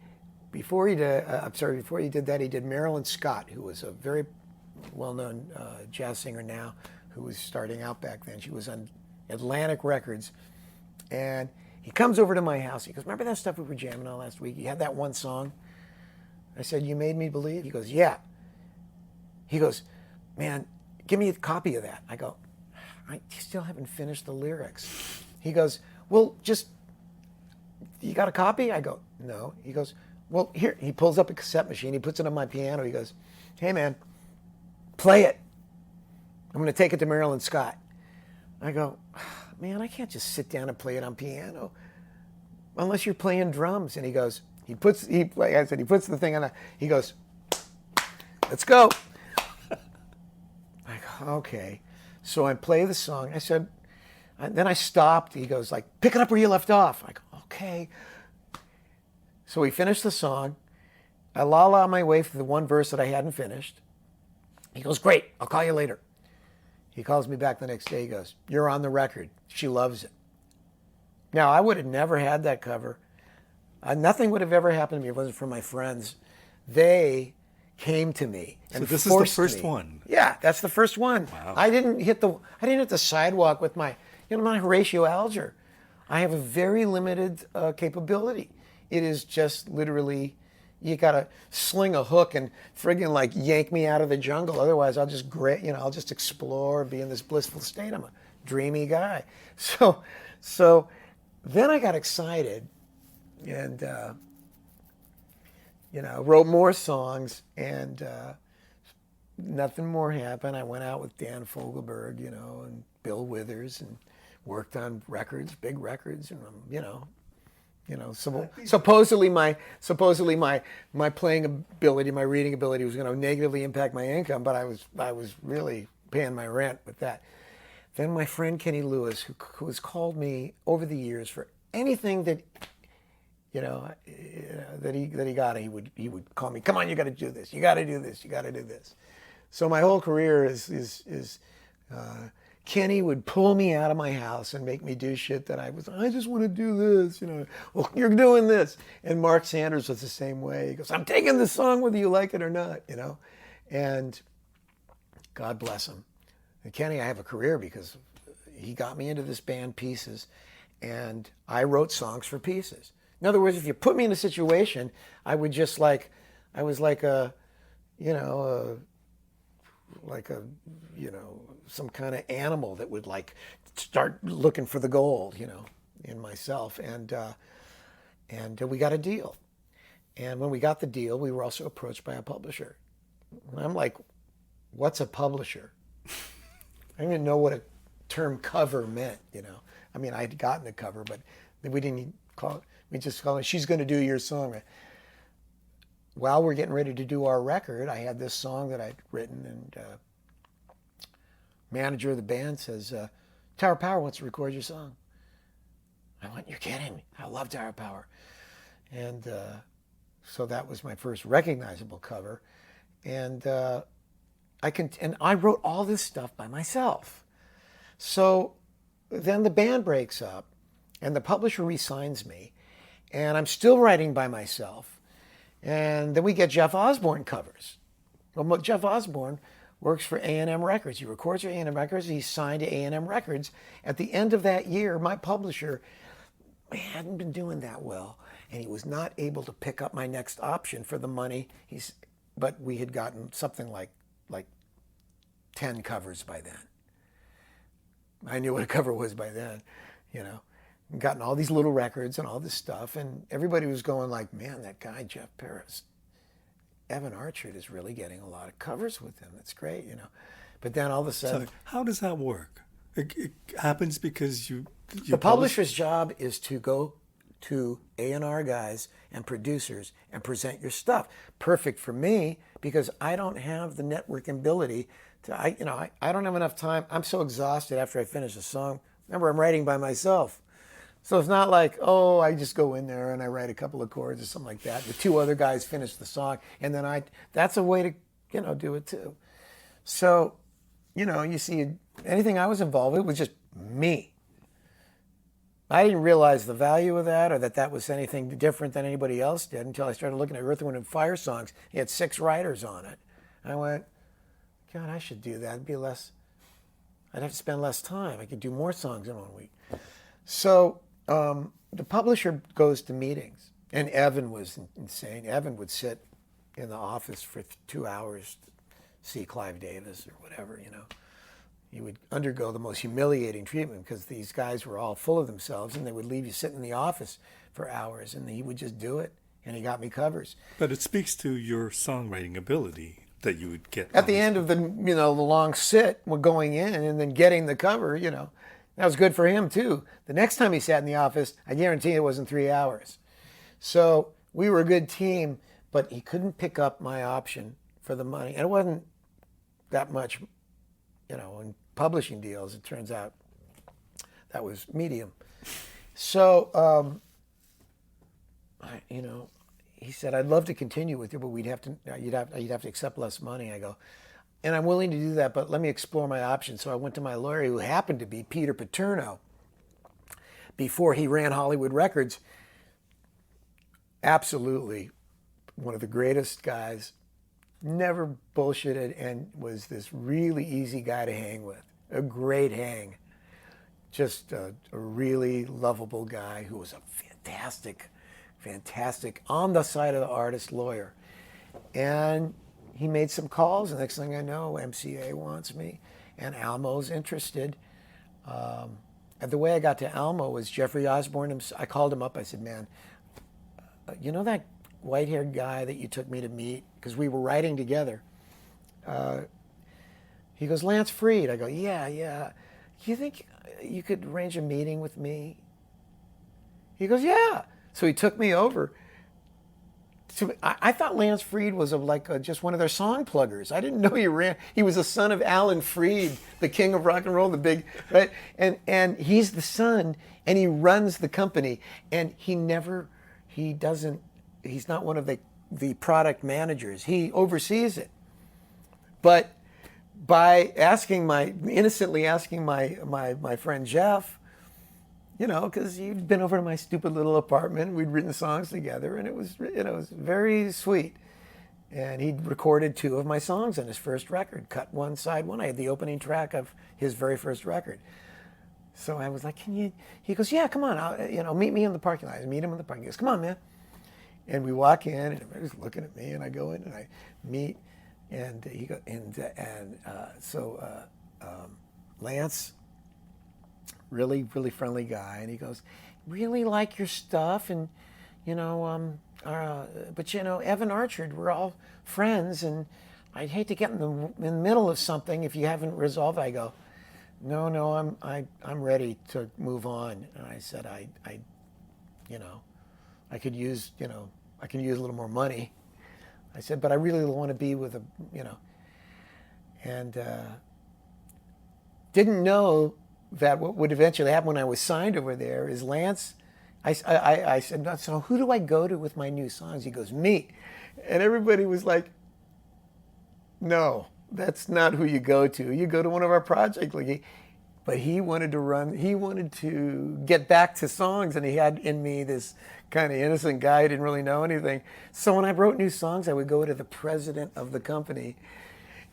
before he did that, he did Marilyn Scott, who was a very well-known jazz singer now, who was starting out back then. She was on Atlantic Records. And he comes over to my house. He goes, remember that stuff we were jamming on last week? You had that one song? I said, You Made Me Believe? He goes, yeah. He goes, man, give me a copy of that. I go, I still haven't finished the lyrics. He goes, well, you got a copy? I go, no. He goes, well, here. He pulls up a cassette machine. He puts it on my piano. He goes, hey, man, play it. I'm going to take it to Marilyn Scott. I go, man, I can't just sit down and play it on piano unless you're playing drums. And he goes, he puts the thing on. He goes, let's go. I go, okay. So I play the song. I said, then I stopped. He goes like, pick it up where you left off. I go, okay. So we finished the song. I la my way through the one verse that I hadn't finished. He goes, great, I'll call you later. He calls me back the next day. He goes, you're on the record. She loves it. Now, I would have never had that cover. Nothing would have ever happened to me if it wasn't for my friends. They came to me and So this is the forced first me. one. Yeah, that's the first one. Wow. I didn't hit the sidewalk with my, my Horatio Alger. I have a very limited capability. It is just literally, you gotta sling a hook and friggin' like yank me out of the jungle. Otherwise, I'll just I'll just explore, be in this blissful state. I'm a dreamy guy. So then I got excited and wrote more songs, and nothing more happened. I went out with Dan Fogelberg, and Bill Withers, and worked on records, big records, and supposedly my playing ability, my reading ability was going to negatively impact my income, but I was really paying my rent with that. Then my friend Kenny Lewis, who has called me over the years for anything that that he got, he would call me. Come on, you got to do this. You got to do this. You got to do this. So my whole career is Kenny would pull me out of my house and make me do shit that I just want to do this. Well, you're doing this. And Mark Sanders was the same way. He goes, I'm taking this song whether you like it or not. And God bless him. And Kenny, I have a career because he got me into this band Pieces, and I wrote songs for Pieces. In other words, if you put me in a situation, I would just I was like some kind of animal that would start looking for the gold, in myself. And we got a deal. And when we got the deal, we were also approached by a publisher. And I'm like, what's a publisher? I didn't even know what a term cover meant, I mean, I had gotten the cover, but we didn't call it. We just called it, she's going to do your song. While we're getting ready to do our record, I had this song that I'd written, and manager of the band says, Tower Power wants to record your song. I went, you're kidding me. I love Tower Power. And so that was my first recognizable cover. And I wrote all this stuff by myself. So then the band breaks up, and the publisher re-signs me, and I'm still writing by myself. And then we get Jeff Osborne covers. Well, Jeff Osborne works for A&M Records. He records for A&M Records. He's signed to A&M Records. At the end of that year, my publisher hadn't been doing that well, and he was not able to pick up my next option for the money. But we had gotten something like 10 covers by then. I knew what a cover was by then, gotten all these little records and all this stuff, and everybody was going like, man, that guy Jeff Paris, Evan Archard is really getting a lot of covers with him. That's great, But then all of a sudden, So how does that work? It happens because the publisher's job is to go to A&R guys and producers and present your stuff. Perfect for me because I don't have the networking ability to. I don't have enough time. I'm so exhausted after I finish a song. Remember, I'm writing by myself. So it's not like, I just go in there and I write a couple of chords or something like that. The two other guys finish the song, and then that's a way to, do it too. So, you see, anything I was involved with was just me. I didn't realize the value of that or that was anything different than anybody else did until I started looking at Earth, Wind & Fire songs. He had 6 writers on it. I went, God, I should do that. I'd have to spend less time. I could do more songs in 1 week. So the publisher goes to meetings, and Evan was insane. Evan would sit in the office for 2 hours to see Clive Davis or whatever, He would undergo the most humiliating treatment because these guys were all full of themselves, and they would leave you sitting in the office for hours, and he would just do it, and he got me covers. But it speaks to your songwriting ability that you would get. At the end of the long sit, we're going in and then getting the cover, that was good for him too. The next time he sat in the office, I guarantee it wasn't 3 hours. So we were a good team, but he couldn't pick up my option for the money. And it wasn't that much, in publishing deals, it turns out that was medium. So, he said, I'd love to continue with you, but you'd have to accept less money. I go, and I'm willing to do that, but let me explore my options. So I went to my lawyer, who happened to be Peter Paterno. Before he ran Hollywood Records, absolutely one of the greatest guys never bullshitted, and was this really easy guy to hang with. A great hang. Just a really lovable guy who was a fantastic on the side of the artist lawyer. And he made some calls. The next thing I know, MCA wants me, and Almo's interested. And the way I got to Almo was Jeffrey Osborne. I called him up. I said, man, you know that white-haired guy that you took me to meet? Because we were writing together. He goes, Lance Freed. I go, yeah. You think you could arrange a meeting with me? He goes, yeah. So he took me over. I thought Lance Freed was just one of their song pluggers. I didn't know he was the son of Alan Freed, the king of rock and roll, the big, right? And he's the son, and he runs the company, and he's not one of the product managers. He oversees it. But by innocently asking my friend Jeff, because he'd been over to my stupid little apartment. We'd written songs together, and it was very sweet. And he'd recorded 2 of my songs on his first record, cut one, side one. I had the opening track of his very first record. So I was like, he goes, yeah, come on, meet me in the parking lot. I meet him in the parking lot. He goes, come on, man. And we walk in, and everybody's looking at me, and I go in, and I meet, and he goes, Lance, really, really friendly guy, and he goes, really like your stuff, and but Evan Archard, we're all friends, and I'd hate to get in the middle of something if you haven't resolved it. I go, no, I'm ready to move on. And I said, I could use a little more money. I said, but I really want to be with and didn't know that what would eventually happen when I was signed over there is Lance. I said, so who do I go to with my new songs? He goes, me. And everybody was like, no, that's not who you go to. You go to one of our projects. But he wanted to get back to songs, and he had in me this kind of innocent guy who didn't really know anything. So when I wrote new songs, I would go to the president of the company,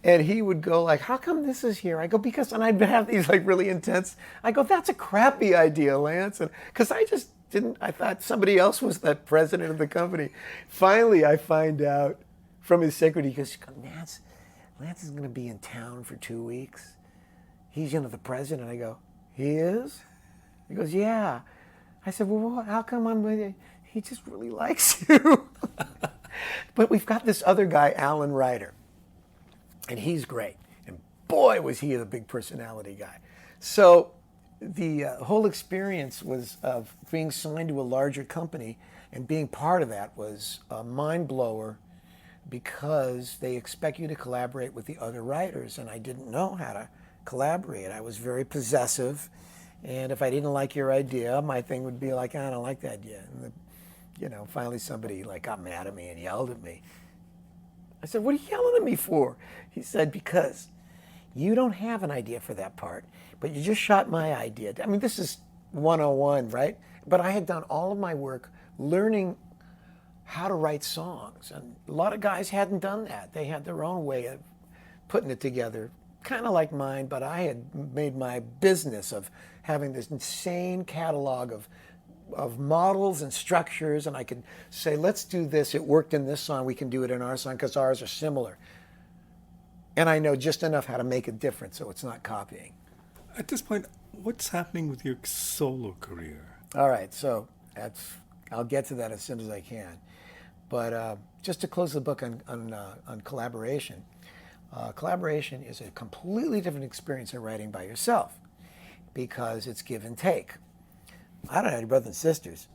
and he would go like, how come this is here? I go, because, and I'd have these really intense, I go, that's a crappy idea, Lance. And because I thought somebody else was the president of the company. Finally, I find out from his secretary, he goes, Lance is going to be in town for 2 weeks. He's, the president. I go, he is? He goes, yeah. I said, well, how come I'm with you? He just really likes you. But we've got this other guy, Alan Ryder, and he's great. And boy, was he a big personality guy. So the whole experience was of being signed to a larger company, and being part of that was a mind blower, because they expect you to collaborate with the other writers, and I didn't know how to collaborate. I was very possessive, and if I didn't like your idea, my thing would be like, I don't like that idea. And finally somebody got mad at me and yelled at me. I said, what are you yelling at me for? He said, because you don't have an idea for that part, but you just shot my idea. I mean, this is 101, right? But I had done all of my work learning how to write songs, and a lot of guys hadn't done that. They had their own way of putting it together, kind of like mine, but I had made my business of having this insane catalog of models and structures, and I could say, let's do this. It worked in this song. We can do it in our song because ours are similar. And I know just enough how to make it different so it's not copying. At this point, what's happening with your solo career? All right, so I'll get to that as soon as I can. But just to close the book on collaboration, collaboration is a completely different experience than writing by yourself, because it's give and take. I don't have any brothers and sisters,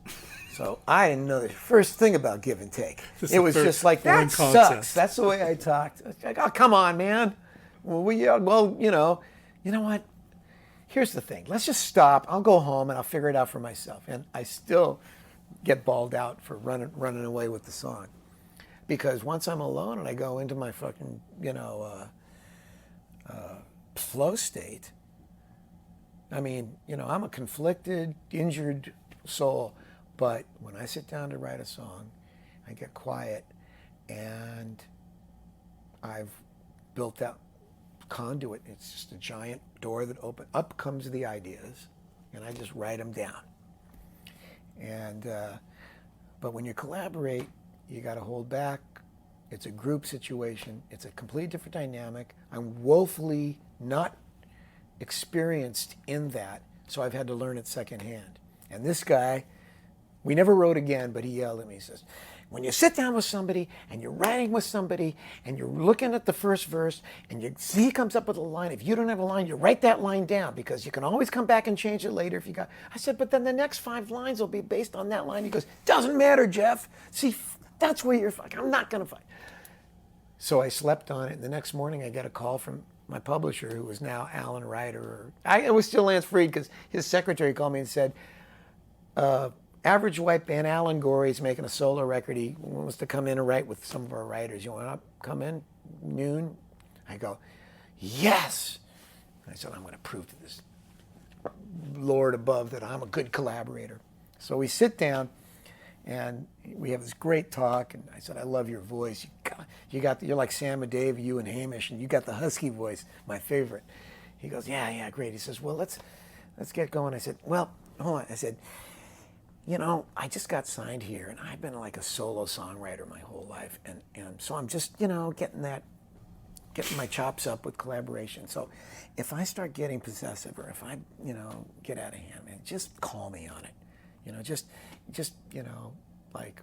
so I didn't know the first thing about give and take. It was just like, that sucks. That's the way I talked. Like, oh, come on, man. Well, you know what? Here's the thing. Let's just stop. I'll go home and I'll figure it out for myself. And I still get bawled out for running away with the song, because once I'm alone and I go into my fucking flow state, I mean, I'm a conflicted, injured soul, but when I sit down to write a song, I get quiet, and I've built that conduit. It's just a giant door that opens. Up comes the ideas, and I just write them down. And but when you collaborate, you got to hold back. It's a group situation. It's a completely different dynamic. I'm woefully not experienced in that, so I've had to learn it secondhand. And this guy, we never wrote again, but he yelled at me. He says, when you sit down with somebody and you're writing with somebody and you're looking at the first verse and you see he comes up with a line, if you don't have a line, you write that line down because you can always come back and change it later if you got. I said, but then the next 5 lines will be based on that line. He goes, doesn't matter, Jeff. See, that's where you're fucking. I'm not going to fight. So I slept on it. And the next morning I got a call from my publisher, who was now Alan Ryder. It was still Lance Freed because his secretary called me and said, Average White Band, Alan Gorey's making a solo record. He wants to come in and write with some of our writers. You want to come in noon? I go, yes. I said, I'm going to prove to this Lord above that I'm a good collaborator. So we sit down and we have this great talk. And I said, I love your voice. You're like Sam and Dave, you and Hamish, and you got the husky voice, my favorite. He goes, yeah, great. He says, well, let's get going. I said, well, hold on. I said, you know, I just got signed here, and I've been like a solo songwriter my whole life, and so I'm just, you know, getting my chops up with collaboration. So if I start getting possessive, or if I, you know, get out of hand, man, just call me on it. You know, just, you know, like.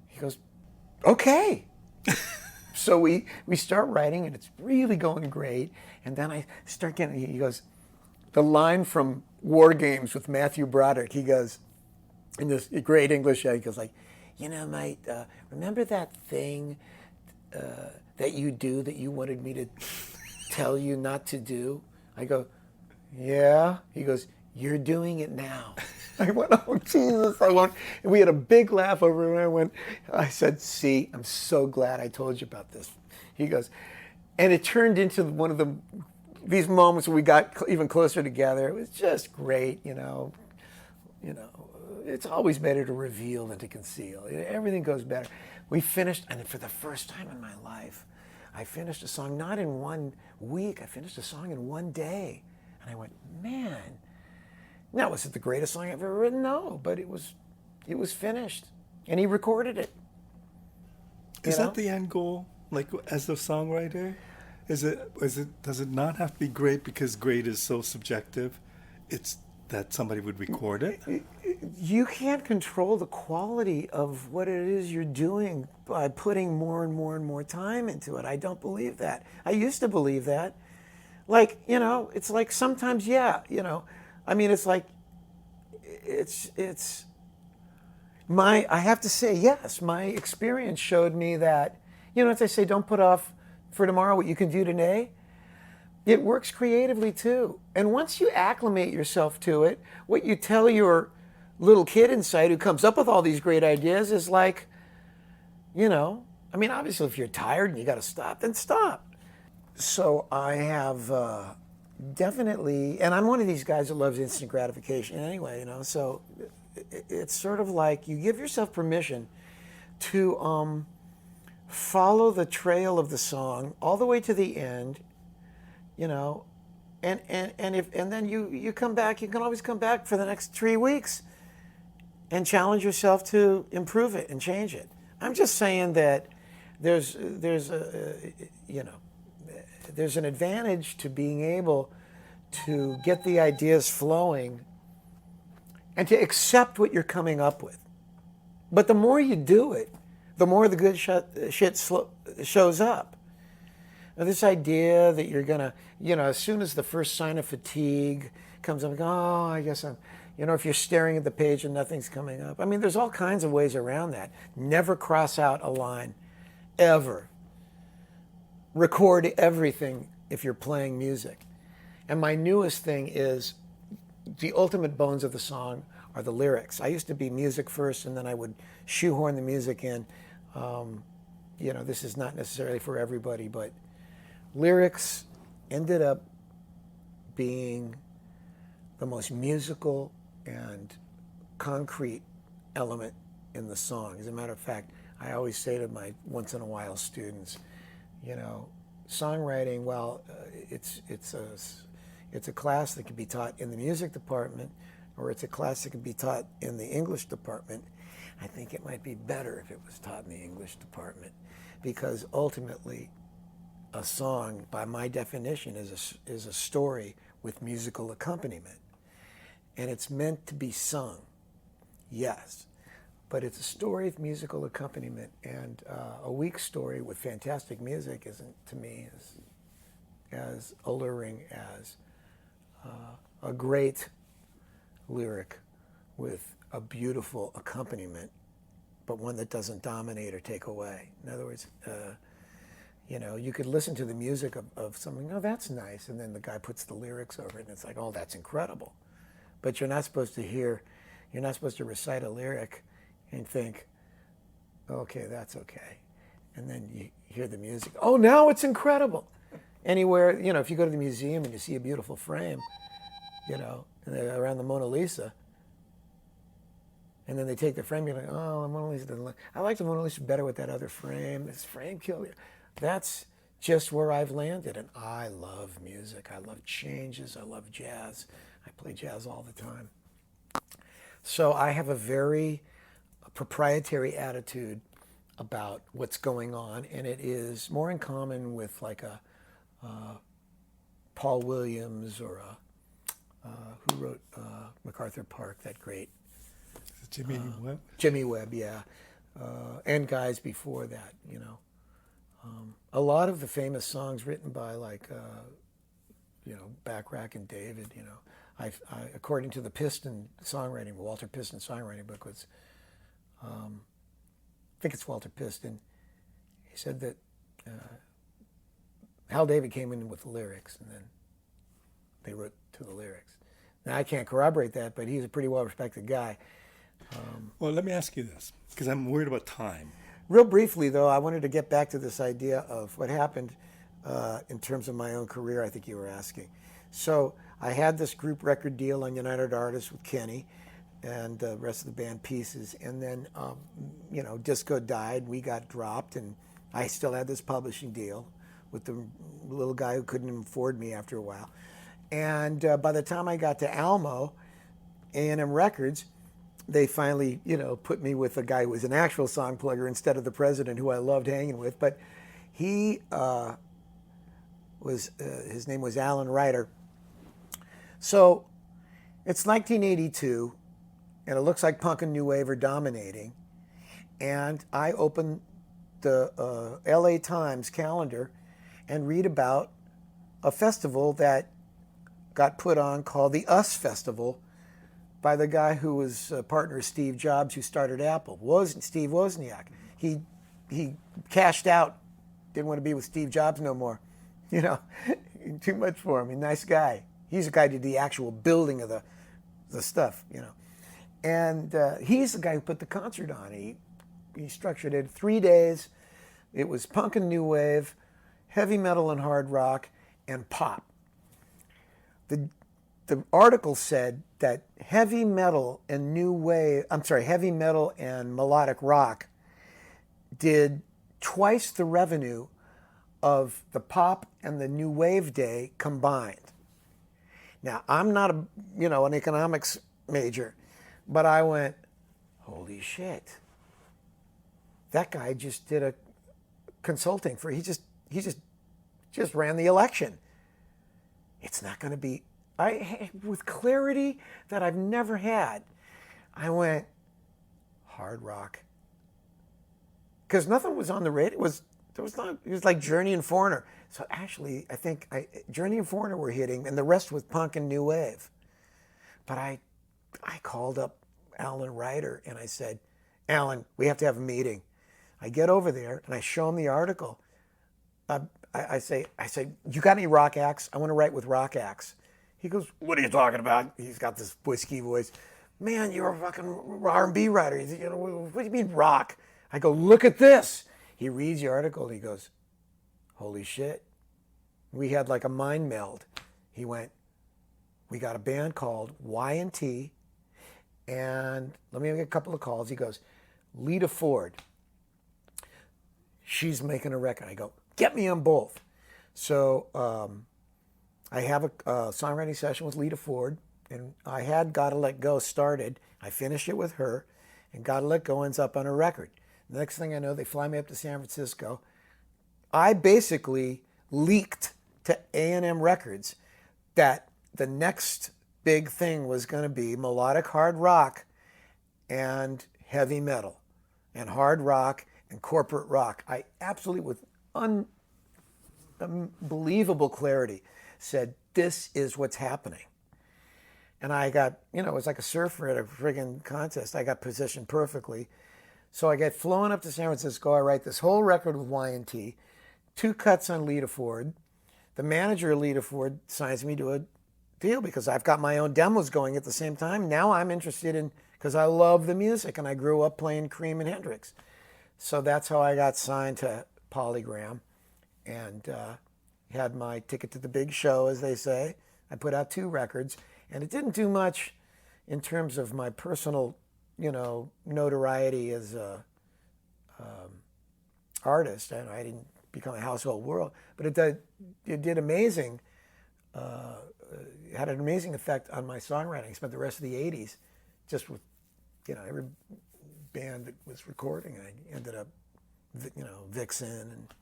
He goes, okay. So we start writing, and it's really going great, and then I start getting. He goes, the line from War Games with Matthew Broderick, he goes, in this great English, he goes like, you know, mate, remember that thing that you do that you wanted me to tell you not to do? I go, yeah. He goes, you're doing it now. I went, oh, Jesus, I won't. And we had a big laugh over it, and I said, see, I'm so glad I told you about this. He goes, and it turned into one of these moments where we got even closer together. It was just great, you know. It's always better to reveal than to conceal. Everything goes better. We finished, and for the first time in my life, I finished a song not in 1 week. I finished a song in 1 day. And I went, man, now was it the greatest song I've ever written? No, but it was finished. And he recorded it. Is that the end goal? Like, as a songwriter? Does it not have to be great because great is so subjective? It's that somebody would record it? You can't control the quality of what it is you're doing by putting more and more and more time into it. I don't believe that. I used to believe that. Like, you know, it's like sometimes, yeah, you know, I mean, it's like, I have to say, yes, my experience showed me that, you know, as I say, don't put off for tomorrow what you can do today. It works creatively too. And once you acclimate yourself to it, what you tell your little kid inside who comes up with all these great ideas is like, you know, I mean, obviously if you're tired and you got to stop, then stop. So I have definitely, and I'm one of these guys that loves instant gratification anyway, you know, so it's sort of like you give yourself permission to follow the trail of the song all the way to the end, you know, and then you come back. You can always come back for the next 3 weeks and challenge yourself to improve it and change it. I'm just saying that there's an advantage to being able to get the ideas flowing and to accept what you're coming up with. But the more you do it, the more the good shit shows up. Now, this idea that you're gonna, you know, as soon as the first sign of fatigue comes up, oh, I guess I'm, you know, if you're staring at the page and nothing's coming up. I mean, there's all kinds of ways around that. Never cross out a line, ever. Record everything if you're playing music. And my newest thing is the ultimate bones of the song are the lyrics. I used to be music first, and then I would shoehorn the music in. You know, this is not necessarily for everybody, but lyrics ended up being the most musical and concrete element in the song. As a matter of fact, I always say to my once in a while students, you know, songwriting, well, it's a class that can be taught in the music department, or it's a class that can be taught in the English department. I think it might be better if it was taught in the English department, because ultimately a song, by my definition, is a story with musical accompaniment. And it's meant to be sung, yes, but it's a story with musical accompaniment, and a weak story with fantastic music isn't, to me, as alluring as a great lyric with a beautiful accompaniment, but one that doesn't dominate or take away. In other words, you know, you could listen to the music of something, oh, that's nice, and then the guy puts the lyrics over it, and it's like, oh, that's incredible. But you're not supposed to recite a lyric and think, okay, that's okay. And then you hear the music, oh, now it's incredible. Anywhere, you know, if you go to the museum and you see a beautiful frame, you know, and they're around the Mona Lisa, and then they take the frame, you're like, oh, the Mona Lisa doesn't look, I like the Mona Lisa better with that other frame. This frame killed you. That's just where I've landed, and I love music. I love changes. I love jazz. I play jazz all the time. So I have a very proprietary attitude about what's going on, and it is more in common with like a Paul Williams or who wrote MacArthur Park, that great Jimmy Webb? Jimmy Webb, yeah, and guys before that, you know. A lot of the famous songs written by like, you know, Bacharach and David, you know, I according to the Piston songwriting, Walter Piston songwriting book was, I think it's Walter Piston, he said that Hal David came in with the lyrics and then they wrote to the lyrics. Now I can't corroborate that, but he's a pretty well-respected guy. Well, let me ask you this, because I'm worried about time. Real briefly, though, I wanted to get back to this idea of what happened in terms of my own career, I think you were asking. So I had this group record deal on United Artists with Kenny and the rest of the band Pieces. And then, you know, Disco died, we got dropped, and I still had this publishing deal with the little guy who couldn't afford me after a while. And by the time I got to Almo, A&M Records, they finally, you know, put me with a guy who was an actual song plugger instead of the president who I loved hanging with. But he his name was Alan Ryder. So it's 1982, and it looks like punk and new wave are dominating. And I open the LA Times calendar and read about a festival that got put on called the US Festival by the guy who was partner of Steve Jobs, who started Apple, Steve Wozniak. He cashed out, didn't want to be with Steve Jobs no more. You know, too much for him. He's a nice guy. He's the guy who did the actual building of the stuff, you know. And he's the guy who put the concert on. He structured it 3 days. It was punk and new wave, heavy metal and hard rock, and pop. The article said that heavy metal and melodic rock did twice the revenue of the pop and the new wave day combined. Now, I'm not an economics major, but I went, holy shit. That guy just did a consulting for, he just ran the election. It's not going to be, with clarity that I've never had, I went, hard rock. Because nothing was on the radio. It was like Journey and Foreigner. So actually, I think Journey and Foreigner were hitting, and the rest was punk and new wave. But I called up Alan Ryder, and I said, Alan, we have to have a meeting. I get over there, and I show him the article. I say, you got any rock acts? I want to write with rock acts. He goes, what are you talking about? He's got this whiskey voice. Man, you're a fucking R&B writer. You know, what do you mean rock? I go, look at this. He reads the article, and he goes, holy shit. We had like a mind meld. He went, we got a band called Y&T, and let me make a couple of calls. He goes, Lita Ford. she's making a record. I go, get me on both. So I have a songwriting session with Lita Ford, and I had Gotta Let Go started. I finished it with her, and Gotta Let Go ends up on a record. The next thing I know, they fly me up to San Francisco. I basically leaked to A&M Records that the next big thing was going to be melodic hard rock and heavy metal and hard rock and corporate rock. I absolutely, with unbelievable clarity, said, this is what's happening. And I got, it was like a surfer at a friggin' contest. I got positioned perfectly. So I get flown up to San Francisco. I write this whole record with Y&T, 2 cuts on Lita Ford. The manager of Lita Ford signs me to a deal because I've got my own demos going at the same time. Now I'm interested in, because I love the music and I grew up playing Cream and Hendrix. So that's how I got signed to Polygram and had my ticket to the big show, as they say. I put out 2 records, and it didn't do much in terms of my personal, notoriety as a artist. And I didn't become a household world, but it did amazing. Had an amazing effect on my songwriting. I spent the rest of the '80s just with, every band that was recording. I ended up, Vixen, and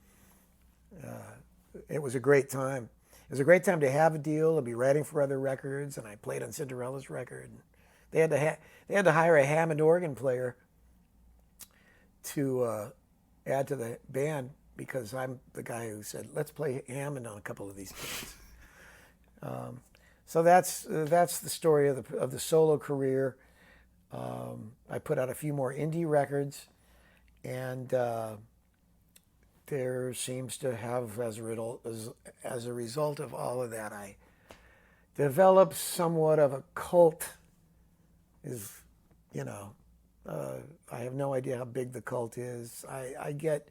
it was a great time. It was a great time to have a deal, to be writing for other records, and I played on Cinderella's record. They had to hire a Hammond organ player to add to the band because I'm the guy who said, let's play Hammond on a couple of these bands. So that's the story of the solo career. I put out a few more indie records, and there seems to have, as a result of all of that, I developed somewhat of a cult. I have no idea how big the cult is. I get,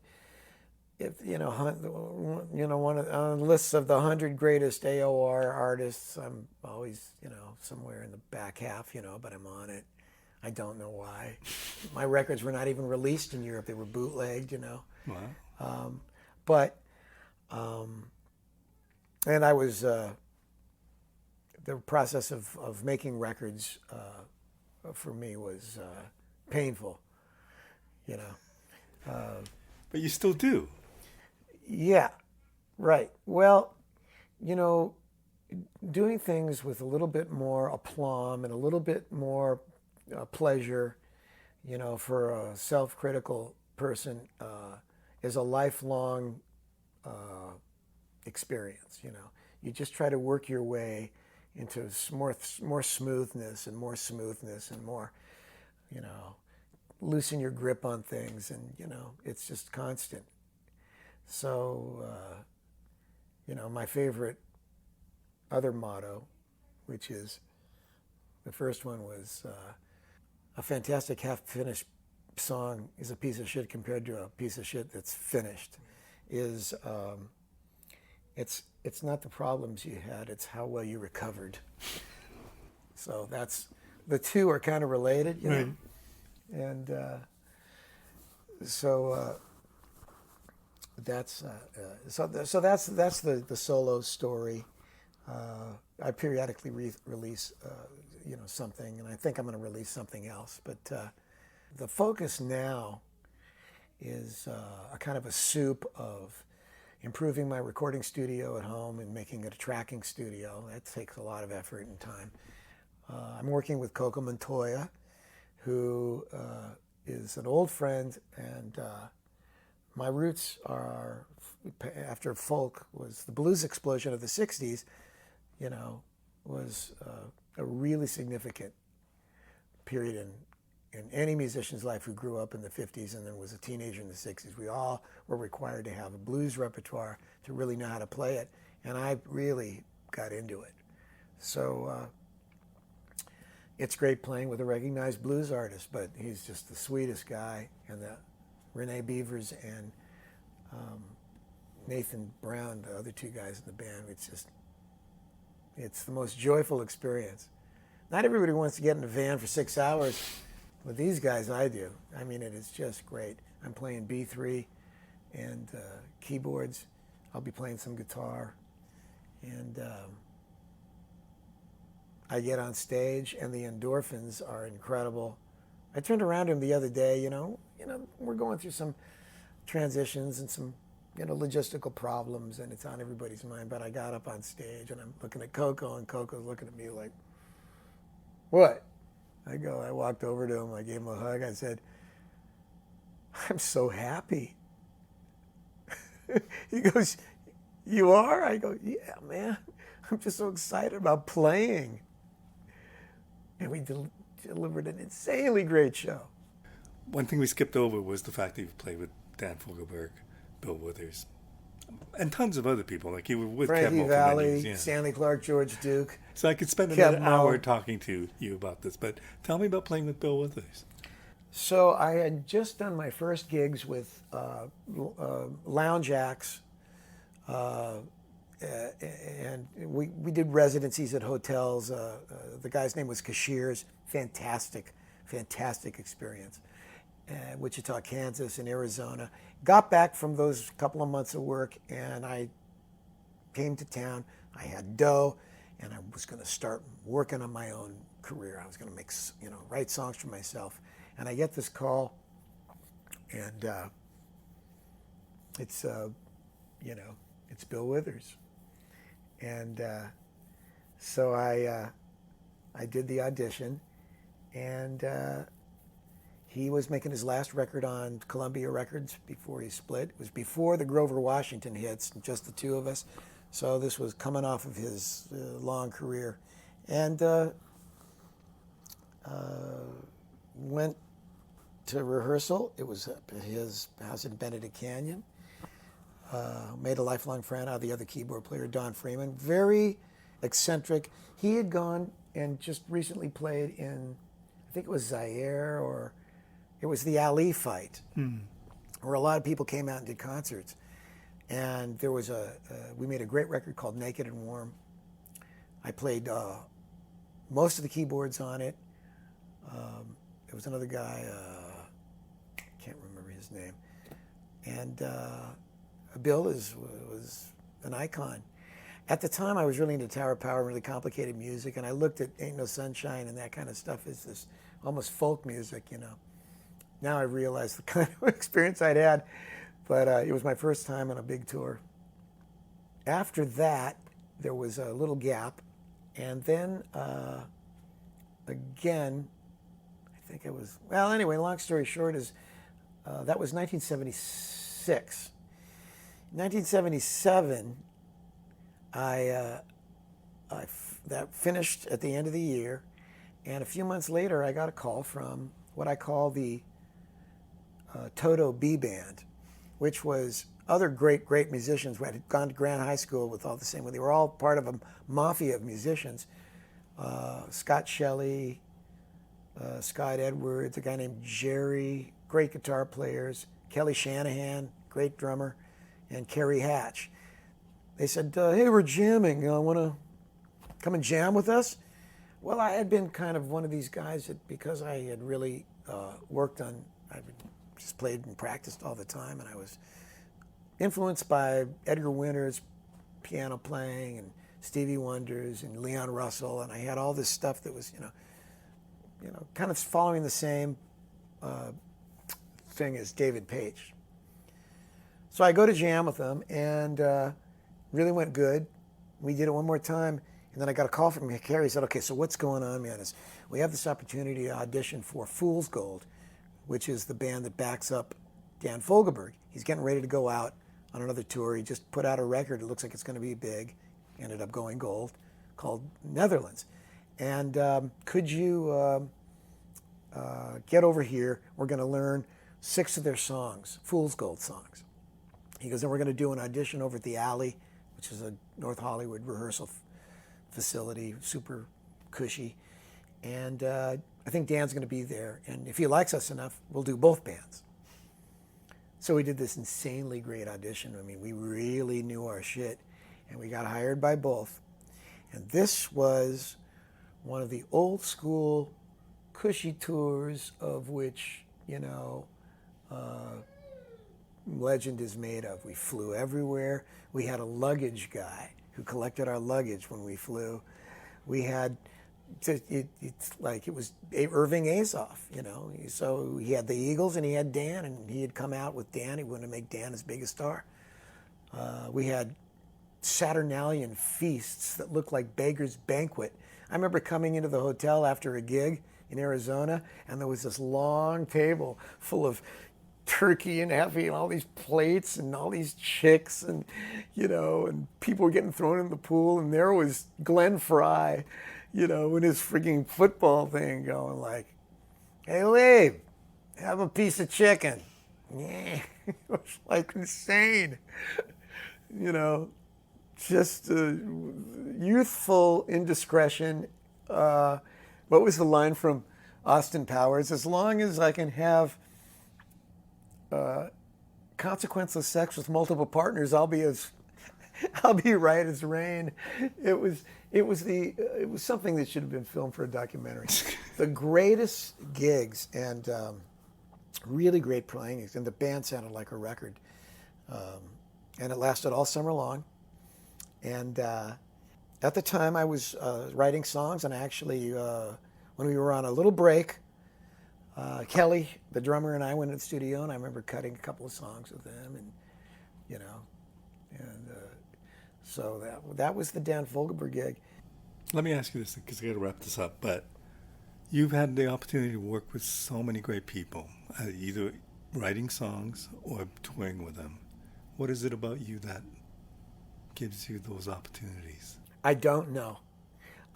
one of lists of the 100 greatest AOR artists. I'm always, somewhere in the back half, but I'm on it. I don't know why. My records were not even released in Europe; they were bootlegged, Wow. And I was the process of making records for me was painful, But you still do. Yeah, right. Well, doing things with a little bit more aplomb and a little bit more pleasure, for a self-critical person is a lifelong experience. You just try to work your way into more smoothness and more smoothness and more, loosen your grip on things, and it's just constant. So, my favorite other motto, which is, the first one was, a fantastic half-finished song is a piece of shit compared to a piece of shit that's finished, is it's not the problems you had, it's how well you recovered. So the two are kind of related, Right. And so that's the solo story. I periodically release something, and I think I'm going to release something else. But the focus now is a kind of a soup of improving my recording studio at home and making it a tracking studio. That takes a lot of effort and time. I'm working with Coco Montoya, who is an old friend, and my roots are, after folk was the blues explosion of the 60s, was a really significant period in any musician's life who grew up in the 50s and then was a teenager in the 60s. We all were required to have a blues repertoire to really know how to play it, and I really got into it. So it's great playing with a recognized blues artist, but he's just the sweetest guy, and Renee Beavers and Nathan Brown, the other 2 guys in the band, it's the most joyful experience. Not everybody wants to get in a van for 6 hours. With these guys, I do. I mean, it is just great. I'm playing B3 and keyboards. I'll be playing some guitar, and I get on stage, and the endorphins are incredible. I turned around to him the other day. We're going through some transitions and some, logistical problems, and it's on everybody's mind. But I got up on stage, and I'm looking at Coco, and Coco's looking at me like, "What?" I walked over to him. I gave him a hug. I said, "I'm so happy." He goes, "You are?" I go, "Yeah, man. I'm just so excited about playing." And we delivered an insanely great show. One thing we skipped over was the fact that you played with Dan Fogelberg, Bill Withers, and tons of other people. Like you were with Frankie Keb'Mo for Valli, many years. Yeah. Stanley Clark, George Duke. So I could spend another Keb'Mo. hour talking to you about this, but tell me about playing with Bill Withers. So I had just done my first gigs with lounge acts, and we did residencies at hotels. The guy's name was Cashiers. Fantastic experience. Wichita, Kansas, and Arizona. Got back from those couple of months of work, and I came to town. I had dough, and I was going to start working on my own career. I was going to make, write songs for myself. And I get this call, and it's Bill Withers. And so I did the audition, and he was making his last record on Columbia Records before he split. It was before the Grover Washington hits, just the two of us. So this was coming off of his long career. And went to rehearsal. It was at his house in Benedict Canyon. Made a lifelong friend out of the other keyboard player, Don Freeman. Very eccentric. He had gone and just recently played in, I think it was Zaire, or it was the Ali fight, where a lot of people came out and did concerts. And there was we made a great record called Naked and Warm. I played most of the keyboards on it. There was another guy, can't remember his name. And Bill was an icon. At the time, I was really into Tower of Power, really complicated music, and I looked at Ain't No Sunshine and that kind of stuff as this almost folk music, Now I realize the kind of experience I'd had, but it was my first time on a big tour. After that, there was a little gap, and then again, I think it was, well, anyway, long story short is that was 1976. 1977, that finished at the end of the year, and a few months later, I got a call from what I call the Toto B Band, which was other great musicians who had gone to Grand High School with all the same. They were all part of a mafia of musicians. Scott Shelley, Scott Edwards, a guy named Jerry, great guitar players, Kelly Shanahan, great drummer, and Kerry Hatch. They said, "Hey, we're jamming. Want to come and jam with us?" Well, I had been kind of one of these guys that, because I had really worked on, I just played and practiced all the time, and I was influenced by Edgar Winter's piano playing and Stevie Wonder's and Leon Russell, and I had all this stuff that was, kind of following the same thing as David Page. So I go to jam with them, and really went good. We did it one more time, and then I got a call from Kerry. He said, "Okay, so what's going on, man? Is we have this opportunity to audition for Fool's Gold, which is the band that backs up Dan Fogelberg. He's getting ready to go out on another tour. He just put out a record. It looks like it's going to be big. Ended up going gold, called Netherlands. And could you get over here? We're going to learn 6 of their songs, Fool's Gold songs." He goes, "Then we're going to do an audition over at the Alley, which is a North Hollywood rehearsal facility, super cushy. And I think Dan's going to be there. And if he likes us enough, we'll do both bands." So we did this insanely great audition. I mean, we really knew our shit. And we got hired by both. And this was one of the old school cushy tours of which, legend is made of. We flew everywhere. We had a luggage guy who collected our luggage when we flew. We had, it's like it was Irving Azoff, you know. So he had the Eagles and he had Dan, and he had come out with Dan. He wanted to make Dan his biggest star. We had Saturnalian feasts that looked like Beggar's Banquet. I remember coming into the hotel after a gig in Arizona, and there was this long table full of turkey and heavy and all these plates and all these chicks, and you know, and people were getting thrown in the pool, and there was Glenn Fry, you know, in his freaking football thing going like, "Hey Lee, have a piece of chicken." Yeah, it was like insane, you know, just youthful indiscretion. What was the line from Austin Powers? As long as I can have consequenceless sex with multiple partners, I'll be right as rain. It was something that should have been filmed for a documentary. The greatest gigs and really great playing, and the band sounded like a record. And it lasted all summer long. And at the time I was writing songs, and actually when we were on a little break, Kelly, the drummer, and I went to the studio, and I remember cutting a couple of songs with them, and you know, and so that was the Dan Fogelberg gig. Let me ask you this, because I got to wrap this up, but you've had the opportunity to work with so many great people, either writing songs or touring with them. What is it about you that gives you those opportunities? I don't know.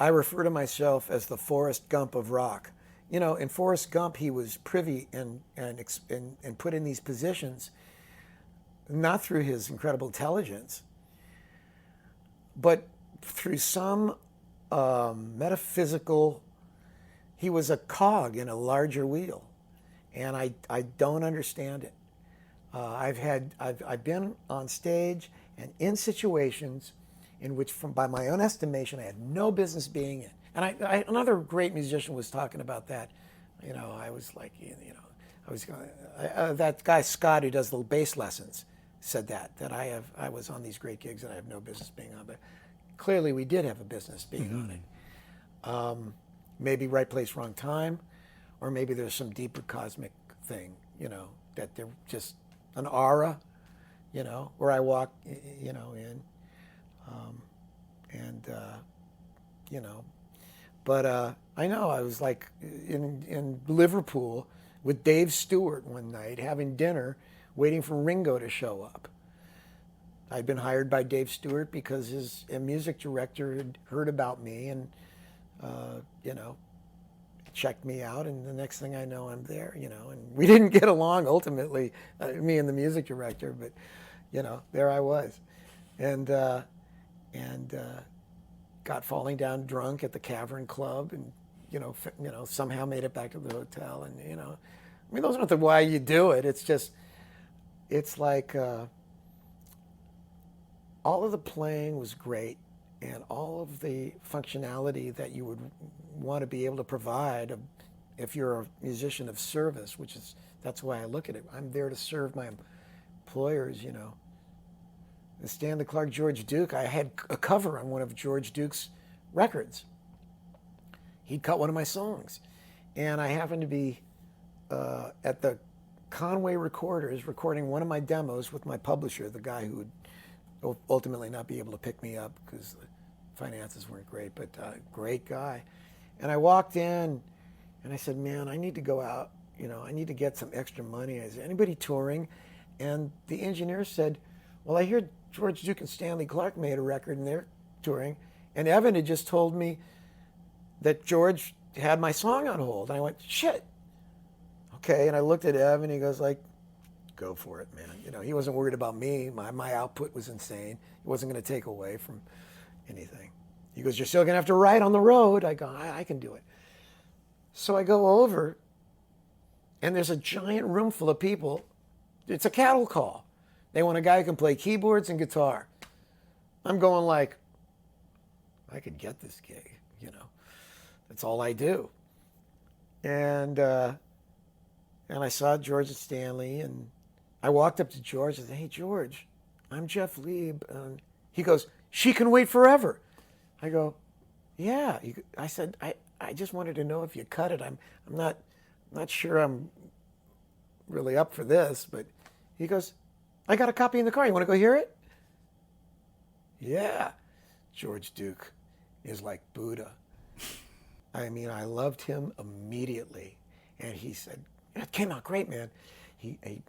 I refer to myself as the Forrest Gump of rock. You know, in Forrest Gump, he was privy and put in these positions, not through his incredible intelligence, but through some metaphysical, he was a cog in a larger wheel. And I don't understand it. I've been on stage and in situations in which, by my own estimation, I had no business being in. And another great musician was talking about that. You know, I was like, you know, that guy Scott who does the bass lessons said that I was on these great gigs and I have no business being on. But clearly we did have a business being on it. Maybe right place, wrong time, or maybe there's some deeper cosmic thing, you know, that they're just an aura, you know, where I walk, you know, in, you know, but I know I was like in Liverpool with Dave Stewart one night having dinner, waiting for Ringo to show up. I'd been hired by Dave Stewart because his music director had heard about me and, you know, checked me out, and the next thing I know, I'm there, you know, and we didn't get along ultimately, me and the music director, but, you know, there I was. And got falling down drunk at the Cavern Club, and, you know, somehow made it back to the hotel, and, you know, I mean, those aren't the why you do it. It's just, it's like, all of the playing was great, and all of the functionality that you would want to be able to provide if you're a musician of service, that's why I look at it. I'm there to serve my employers, you know. And Stanley Clarke, George Duke, I had a cover on one of George Duke's records. He'd cut one of my songs. And I happened to be at the Conway Recorders recording one of my demos with my publisher, the guy who would ultimately not be able to pick me up because the finances weren't great, but great guy. And I walked in and I said, man, I need to go out, you know, I need to get some extra money. Is there anybody touring? And the engineer said, well, I hear George Duke and Stanley Clarke made a record and they're touring. And Evan had just told me that George had my song on hold. And I went, shit. Okay. And I looked at Evan and he goes like, go for it, man. You know, he wasn't worried about me. My output was insane. He wasn't going to take away from anything. He goes, you're still going to have to write on the road. I go, I can do it. So I go over, and there's a giant room full of people. It's a cattle call. They want a guy who can play keyboards and guitar. I'm going like, I could get this gig, you know. That's all I do. And I saw George and Stanley, and I walked up to George and said, "Hey, George, I'm Jeff Lieb." He goes, "She Can Wait Forever." I go, "Yeah." I said, I just wanted to know if you cut it. I'm not sure I'm really up for this, but he goes, "I got a copy in the car. You want to go hear it?" Yeah. George Duke is like Buddha. I mean, I loved him immediately. And he said, "It came out great, man."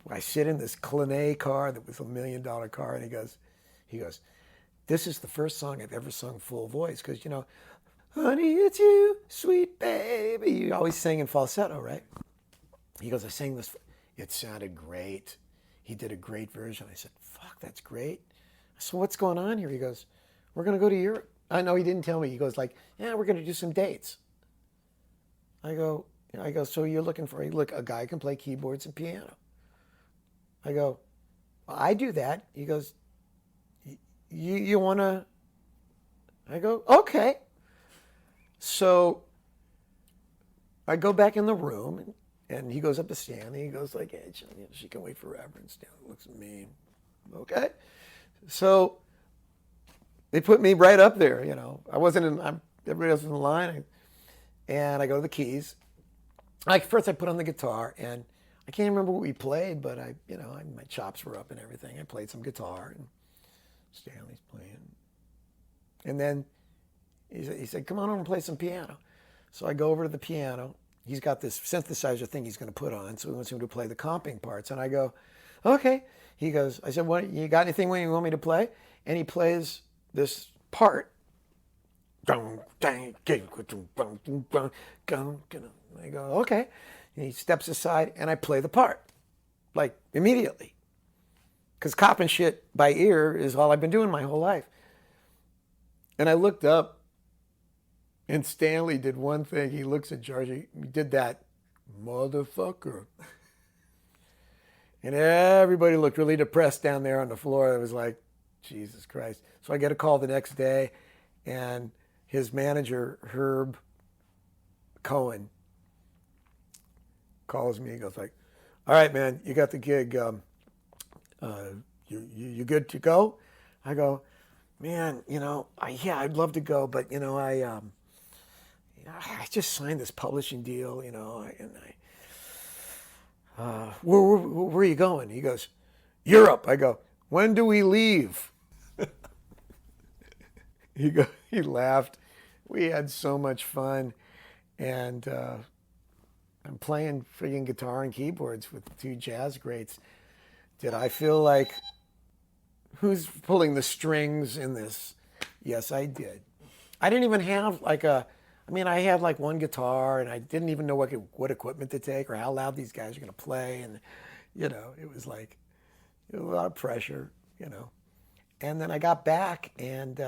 I sit in this Clinet car that was $1 million car, and he goes, "This is the first song I've ever sung full voice." Because, "Honey, it's you, sweet baby." You always sing in falsetto, right? He goes, "I sang this. It sounded great." He did a great version. I said, "Fuck, that's great." So what's going on here? He goes, "We're going to go to Europe." I know he didn't tell me. He goes like, "Yeah, we're going to do some dates." I go, "So you're looking for a guy who can play keyboards and piano?" I go, "Well, I do that." He goes, You want to? I go, "Okay." So I go back in the room, and he goes up to Stanley. He goes like, "Hey, she can wait forever." And Stanley looks at me. Okay. So they put me right up there. I wasn't in. Everybody else was in the line, and I go to the keys. First I put on the guitar, and I can't remember what we played, but my chops were up and everything. I played some guitar, and Stanley's playing. And then he said, "Come on over and play some piano." So I go over to the piano. He's got this synthesizer thing he's going to put on, so he wants him to play the comping parts. And I go, "Okay." I said, "What, you got anything you want me to play?" And he plays this part. I go, "Okay." And he steps aside, and I play the part, like, immediately. Because copping shit by ear is all I've been doing my whole life. And I looked up, and Stanley did one thing. He looks at George. He did that, "Motherfucker." And everybody looked really depressed down there on the floor. It was like, Jesus Christ. So I get a call the next day, and his manager, Herb Cohen, calls me. He goes like, "All right, man, you got the gig. You good to go?" I go, "Man, yeah, I'd love to go, but I just signed this publishing deal, where are you going?" He goes, "Europe." I go, "When do we leave?" He laughed. We had so much fun, and I'm playing friggin' guitar and keyboards with two jazz greats. Did I feel like, who's pulling the strings in this? Yes, I did. I didn't even have I had like one guitar, and I didn't even know what equipment to take or how loud these guys are going to play. And, it was like a lot of pressure, And then I got back, and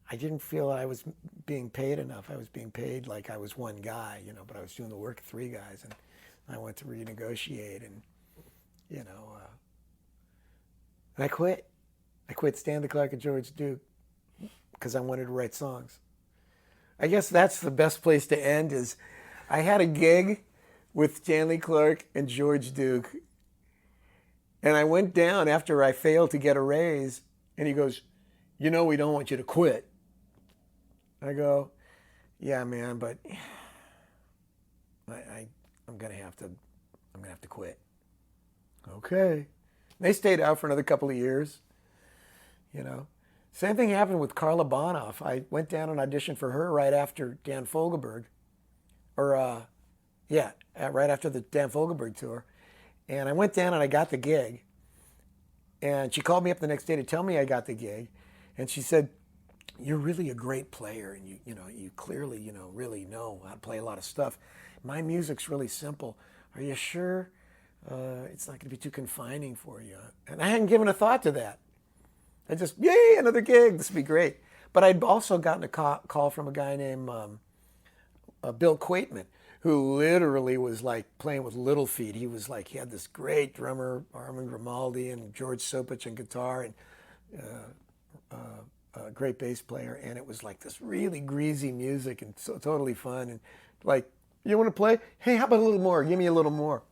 I didn't feel I was being paid enough. I was being paid like I was one guy, but I was doing the work of three guys. And I went to renegotiate, and, and I quit. I quit Stanley Clarke and George Duke because I wanted to write songs. I guess that's the best place to end. Is I had a gig with Stanley Clarke and George Duke, and I went down after I failed to get a raise, and he goes, "We don't want you to quit." I go, "Yeah, man, but I'm gonna have to quit." Okay. They stayed out for another couple of years. Same thing happened with Carla Bonoff. I went down and auditioned for her right after Dan Fogelberg, right after the Dan Fogelberg tour. And I went down and I got the gig. And she called me up the next day to tell me I got the gig. And she said, "You're really a great player, and you clearly, really know how to play a lot of stuff. My music's really simple. Are you sure it's not going to be too confining for you?" And I hadn't given a thought to that. I just, yay, another gig. This would be great. But I'd also gotten a call from a guy named Bill Quaitman, who literally was like playing with Little Feat. He had this great drummer, Armand Grimaldi, and George Sopich on guitar, and a great bass player. And it was like this really greasy music and so totally fun. And like, "You want to play? Hey, how about a little more? Give me a little more."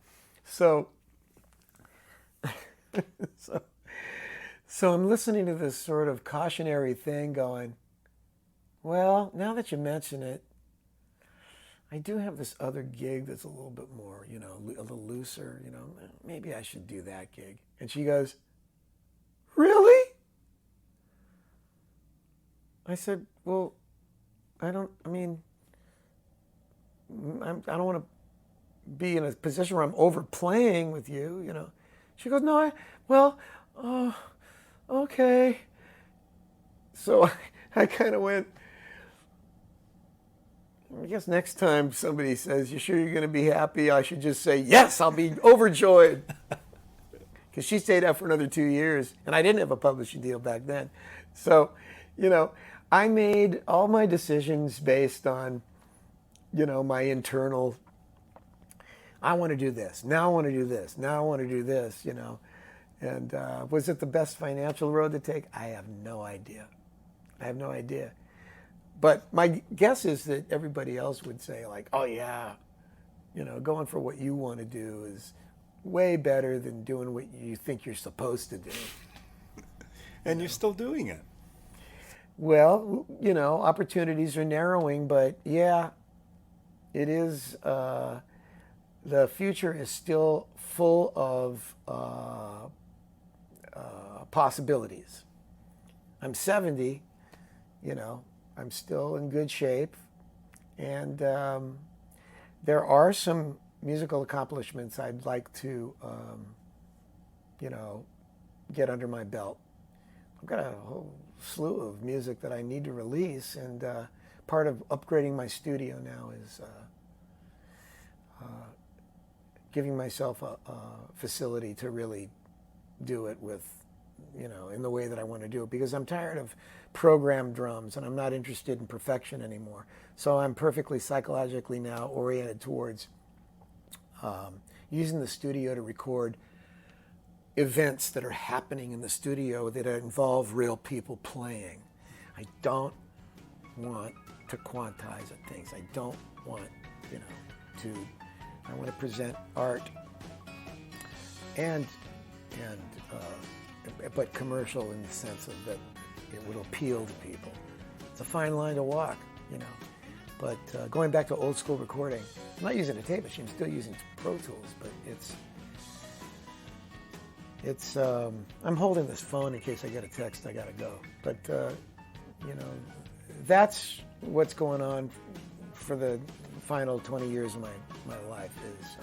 So So I'm listening to this sort of cautionary thing going, well, now that you mention it, I do have this other gig that's a little bit more, a little looser, maybe I should do that gig. And she goes, really? I said, well, I don't want to be in a position where I'm overplaying with you. She goes, no, okay. So I kind of went, I guess next time somebody says, you sure you're going to be happy? I should just say, yes, I'll be overjoyed. Because she stayed out for another 2 years, and I didn't have a publishing deal back then. So, I made all my decisions based on, my internal, I want to do this. Now I want to do this. Now I want to do this, And was it the best financial road to take? I have no idea. But my guess is that everybody else would say, like, oh, yeah, going for what you want to do is way better than doing what you think you're supposed to do. And you're still doing it. Well, opportunities are narrowing, but yeah, it is, the future is still full of possibilities. I'm 70, I'm still in good shape, and there are some musical accomplishments I'd like to, get under my belt. I've got a whole slew of music that I need to release, and part of upgrading my studio now is giving myself a facility to really do it with, in the way that I want to do it, because I'm tired of programmed drums and I'm not interested in perfection anymore. So I'm perfectly psychologically now oriented towards using the studio to record events that are happening in the studio that involve real people playing. I don't want to quantize things. I don't want, I want to present art but commercial in the sense of that it would appeal to people. It's a fine line to walk, But going back to old school recording, I'm not using a tape machine, I'm still using Pro Tools, but it's I'm holding this phone in case I get a text, I gotta go. But, that's what's going on for the final 20 years of my life is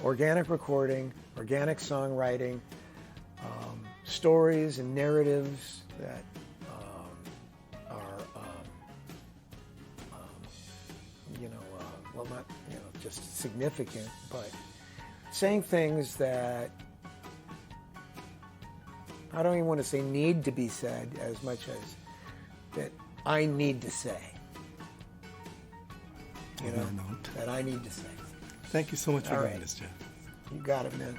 organic recording, organic songwriting, stories and narratives that are, not, just significant, but saying things that I don't even want to say need to be said as much as that I need to say. That I need to say. Thank you so much for doing this, Jeff. You got it, man.